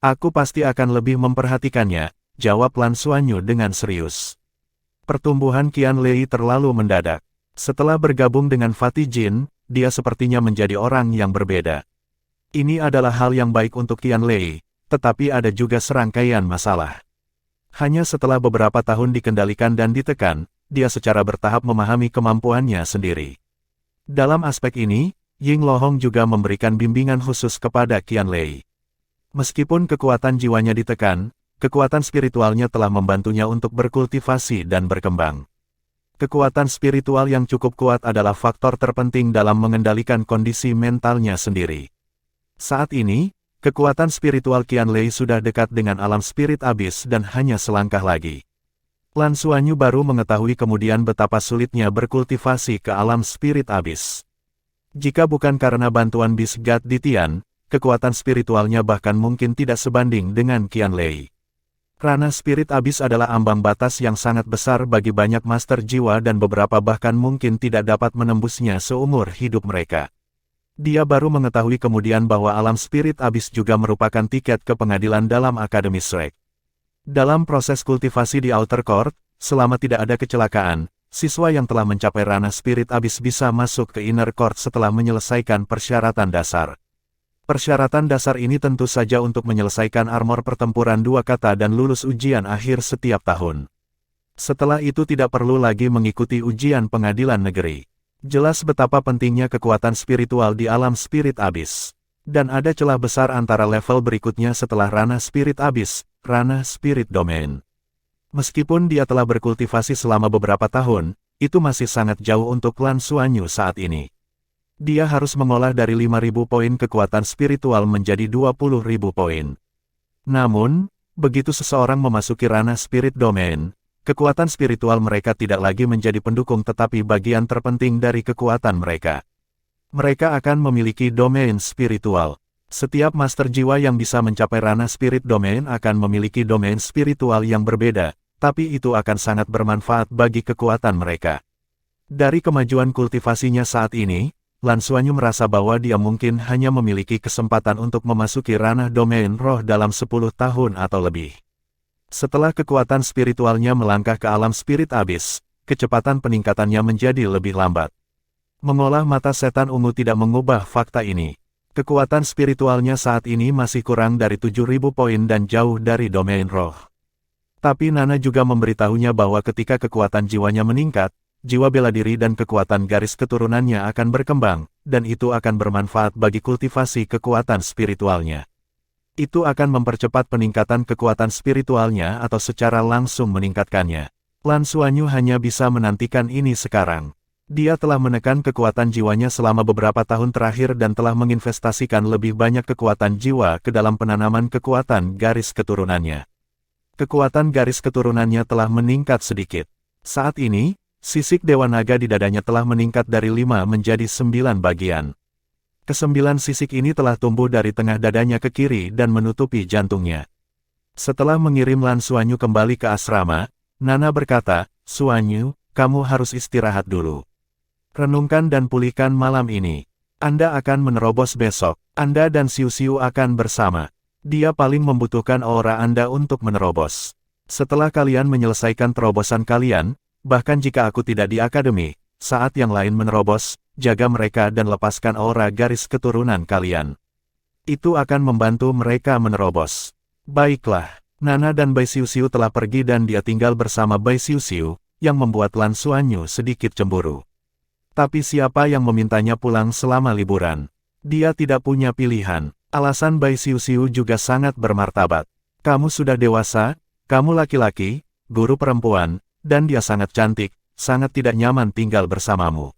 Aku pasti akan lebih memperhatikannya, jawab Lan Xuanyu dengan serius. Pertumbuhan Qianlei terlalu mendadak. Setelah bergabung dengan Fatih Jin, dia sepertinya menjadi orang yang berbeda. Ini adalah hal yang baik untuk Qianlei, tetapi ada juga serangkaian masalah. Hanya setelah beberapa tahun dikendalikan dan ditekan, dia secara bertahap memahami kemampuannya sendiri. Dalam aspek ini, Ying Lohong juga memberikan bimbingan khusus kepada Qianlei. Meskipun kekuatan jiwanya ditekan, kekuatan spiritualnya telah membantunya untuk berkultivasi dan berkembang. Kekuatan spiritual yang cukup kuat adalah faktor terpenting dalam mengendalikan kondisi mentalnya sendiri. Saat ini, kekuatan spiritual Qianlei sudah dekat dengan alam spirit abis dan hanya selangkah lagi. Lan Xuanyu baru mengetahui kemudian betapa sulitnya berkultivasi ke alam spirit abis. Jika bukan karena bantuan Beast God di Tian, kekuatan spiritualnya bahkan mungkin tidak sebanding dengan Qianlei. Ranah spirit abis adalah ambang batas yang sangat besar bagi banyak master jiwa dan beberapa bahkan mungkin tidak dapat menembusnya seumur hidup mereka. Dia baru mengetahui kemudian bahwa alam spirit abis juga merupakan tiket ke pengadilan dalam Akademi Shrek. Dalam proses kultivasi di Outer Court, selama tidak ada kecelakaan, siswa yang telah mencapai ranah spirit abis bisa masuk ke Inner Court setelah menyelesaikan persyaratan dasar. Persyaratan dasar ini tentu saja untuk menyelesaikan armor pertempuran 2 kata dan lulus ujian akhir setiap tahun. Setelah itu tidak perlu lagi mengikuti ujian pengadilan negeri. Jelas betapa pentingnya kekuatan spiritual di alam spirit abis. Dan ada celah besar antara level berikutnya setelah ranah spirit abis, ranah spirit domain. Meskipun dia telah berkultivasi selama beberapa tahun, itu masih sangat jauh untuk Lan Xuanyu saat ini. Dia harus mengolah dari 5.000 poin kekuatan spiritual menjadi 20.000 poin. Namun, begitu seseorang memasuki ranah spirit domain, kekuatan spiritual mereka tidak lagi menjadi pendukung tetapi bagian terpenting dari kekuatan mereka. Mereka akan memiliki domain spiritual. Setiap master jiwa yang bisa mencapai ranah spirit domain akan memiliki domain spiritual yang berbeda, tapi itu akan sangat bermanfaat bagi kekuatan mereka. Dari kemajuan kultivasinya saat ini, Lan Xuanyu merasa bahwa dia mungkin hanya memiliki kesempatan untuk memasuki ranah domain roh dalam 10 tahun atau lebih. Setelah kekuatan spiritualnya melangkah ke alam spirit abis, kecepatan peningkatannya menjadi lebih lambat. Mengolah mata setan ungu tidak mengubah fakta ini. Kekuatan spiritualnya saat ini masih kurang dari 7.000 poin dan jauh dari domain roh. Tapi Nana juga memberitahunya bahwa ketika kekuatan jiwanya meningkat, jiwa bela diri dan kekuatan garis keturunannya akan berkembang, dan itu akan bermanfaat bagi kultivasi kekuatan spiritualnya. Itu akan mempercepat peningkatan kekuatan spiritualnya atau secara langsung meningkatkannya. Lan Xuanyu hanya bisa menantikan ini sekarang. Dia telah menekan kekuatan jiwanya selama beberapa tahun terakhir dan telah menginvestasikan lebih banyak kekuatan jiwa ke dalam penanaman kekuatan garis keturunannya. Kekuatan garis keturunannya telah meningkat sedikit. Saat ini, sisik Dewa Naga di dadanya telah meningkat dari 5 menjadi 9 bagian. Kesembilan sisik ini telah tumbuh dari tengah dadanya ke kiri dan menutupi jantungnya. Setelah mengirim Lan Xuanyu kembali ke asrama, Nana berkata, "Xuanyu, kamu harus istirahat dulu. Renungkan dan pulihkan malam ini. Anda akan menerobos besok. Anda dan Xiu Xiu akan bersama. Dia paling membutuhkan aura Anda untuk menerobos. Setelah kalian menyelesaikan terobosan kalian, Bahkan jika aku tidak di akademi, saat yang lain menerobos, jaga mereka dan lepaskan aura garis keturunan kalian. Itu akan membantu mereka menerobos. Baiklah, Nana dan Bai Xiuxiu telah pergi dan dia tinggal bersama Bai Xiuxiu, yang membuat Lan Xuanyu sedikit cemburu. Tapi siapa yang memintanya pulang selama liburan? Dia tidak punya pilihan. Alasan Bai Xiuxiu juga sangat bermartabat. Kamu sudah dewasa, kamu laki-laki, guru perempuan, dan dia sangat cantik, sangat tidak nyaman tinggal bersamamu.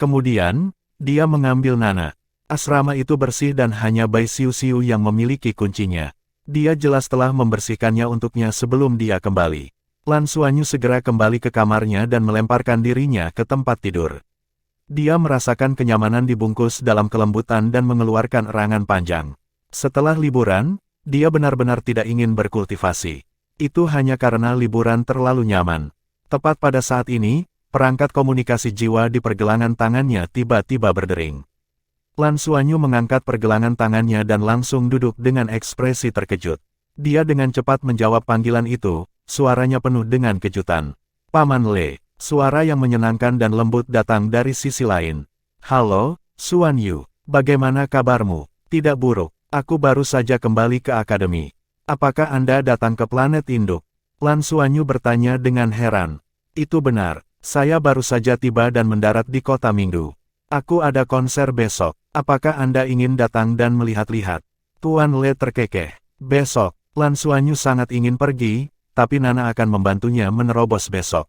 Kemudian, dia mengambil Nana. Asrama itu bersih dan hanya Bai Xiuxiu yang memiliki kuncinya. Dia jelas telah membersihkannya untuknya sebelum dia kembali. Lan Xuanyu segera kembali ke kamarnya dan melemparkan dirinya ke tempat tidur. Dia merasakan kenyamanan dibungkus dalam kelembutan dan mengeluarkan erangan panjang. Setelah liburan, dia benar-benar tidak ingin berkultivasi. Itu hanya karena liburan terlalu nyaman. Tepat pada saat ini, perangkat komunikasi jiwa di pergelangan tangannya tiba-tiba berdering. Lan Xuanyu mengangkat pergelangan tangannya dan langsung duduk dengan ekspresi terkejut. Dia dengan cepat menjawab panggilan itu, suaranya penuh dengan kejutan. Paman Le, suara yang menyenangkan dan lembut datang dari sisi lain. Halo, Xuanyu, bagaimana kabarmu? Tidak buruk, aku baru saja kembali ke akademi. Apakah Anda datang ke planet induk? Lan Xuanyu bertanya dengan heran. Itu benar, saya baru saja tiba dan mendarat di kota Mingdu. Aku ada konser besok, apakah Anda ingin datang dan melihat-lihat? Tuan Le terkekeh. Besok, Lan Xuanyu sangat ingin pergi, tapi Nana akan membantunya menerobos besok.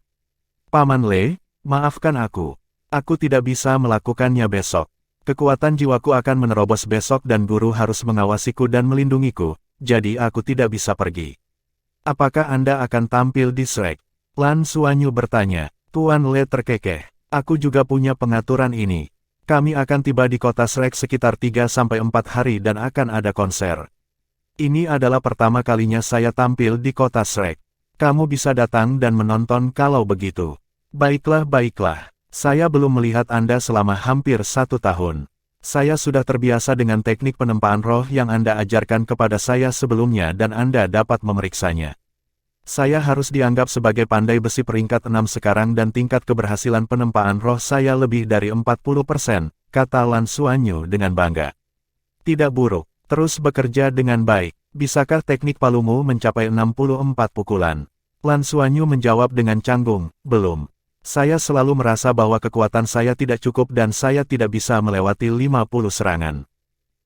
Paman Le, maafkan aku. Aku tidak bisa melakukannya besok. Kekuatan jiwaku akan menerobos besok dan guru harus mengawasiku dan melindungiku, jadi aku tidak bisa pergi. Apakah Anda akan tampil di Shrek? Lan Xuanyu bertanya. Tuan Le terkekeh. Aku juga punya pengaturan ini. Kami akan tiba di kota Shrek sekitar 3-4 hari dan akan ada konser. Ini adalah pertama kalinya saya tampil di kota Shrek. Kamu bisa datang dan menonton kalau begitu. Baiklah, baiklah. Saya belum melihat Anda selama hampir 1 tahun. Saya sudah terbiasa dengan teknik penempaan roh yang Anda ajarkan kepada saya sebelumnya dan Anda dapat memeriksanya. Saya harus dianggap sebagai pandai besi peringkat 6 sekarang dan tingkat keberhasilan penempaan roh saya lebih dari 40%, kata Lan Xuanyu dengan bangga. Tidak buruk, terus bekerja dengan baik. Bisakah teknik palumu mencapai 64 pukulan? Lan Xuanyu menjawab dengan canggung, belum. Saya selalu merasa bahwa kekuatan saya tidak cukup dan saya tidak bisa melewati 50 serangan.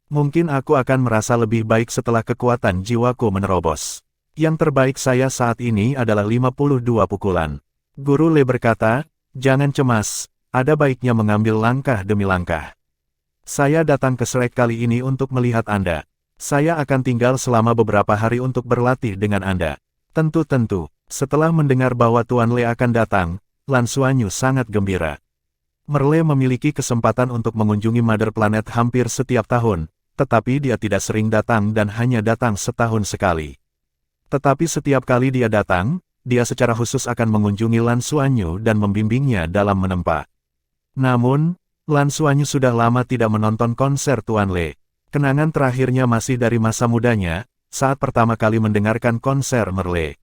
Mungkin aku akan merasa lebih baik setelah kekuatan jiwaku menerobos. Yang terbaik saya saat ini adalah 52 pukulan. Guru Le berkata, jangan cemas, ada baiknya mengambil langkah demi langkah. Saya datang ke Shrek kali ini untuk melihat Anda. Saya akan tinggal selama beberapa hari untuk berlatih dengan Anda. Tentu-tentu, setelah mendengar bahwa Tuan Le akan datang, Lan Xuanyu sangat gembira. Merle memiliki kesempatan untuk mengunjungi Mother Planet hampir setiap tahun, tetapi dia tidak sering datang dan hanya datang setahun sekali. Tetapi setiap kali dia datang, dia secara khusus akan mengunjungi Lan Xuanyu dan membimbingnya dalam menempa. Namun, Lan Xuanyu sudah lama tidak menonton konser Tuan Le. Kenangan terakhirnya masih dari masa mudanya, saat pertama kali mendengarkan konser Merle.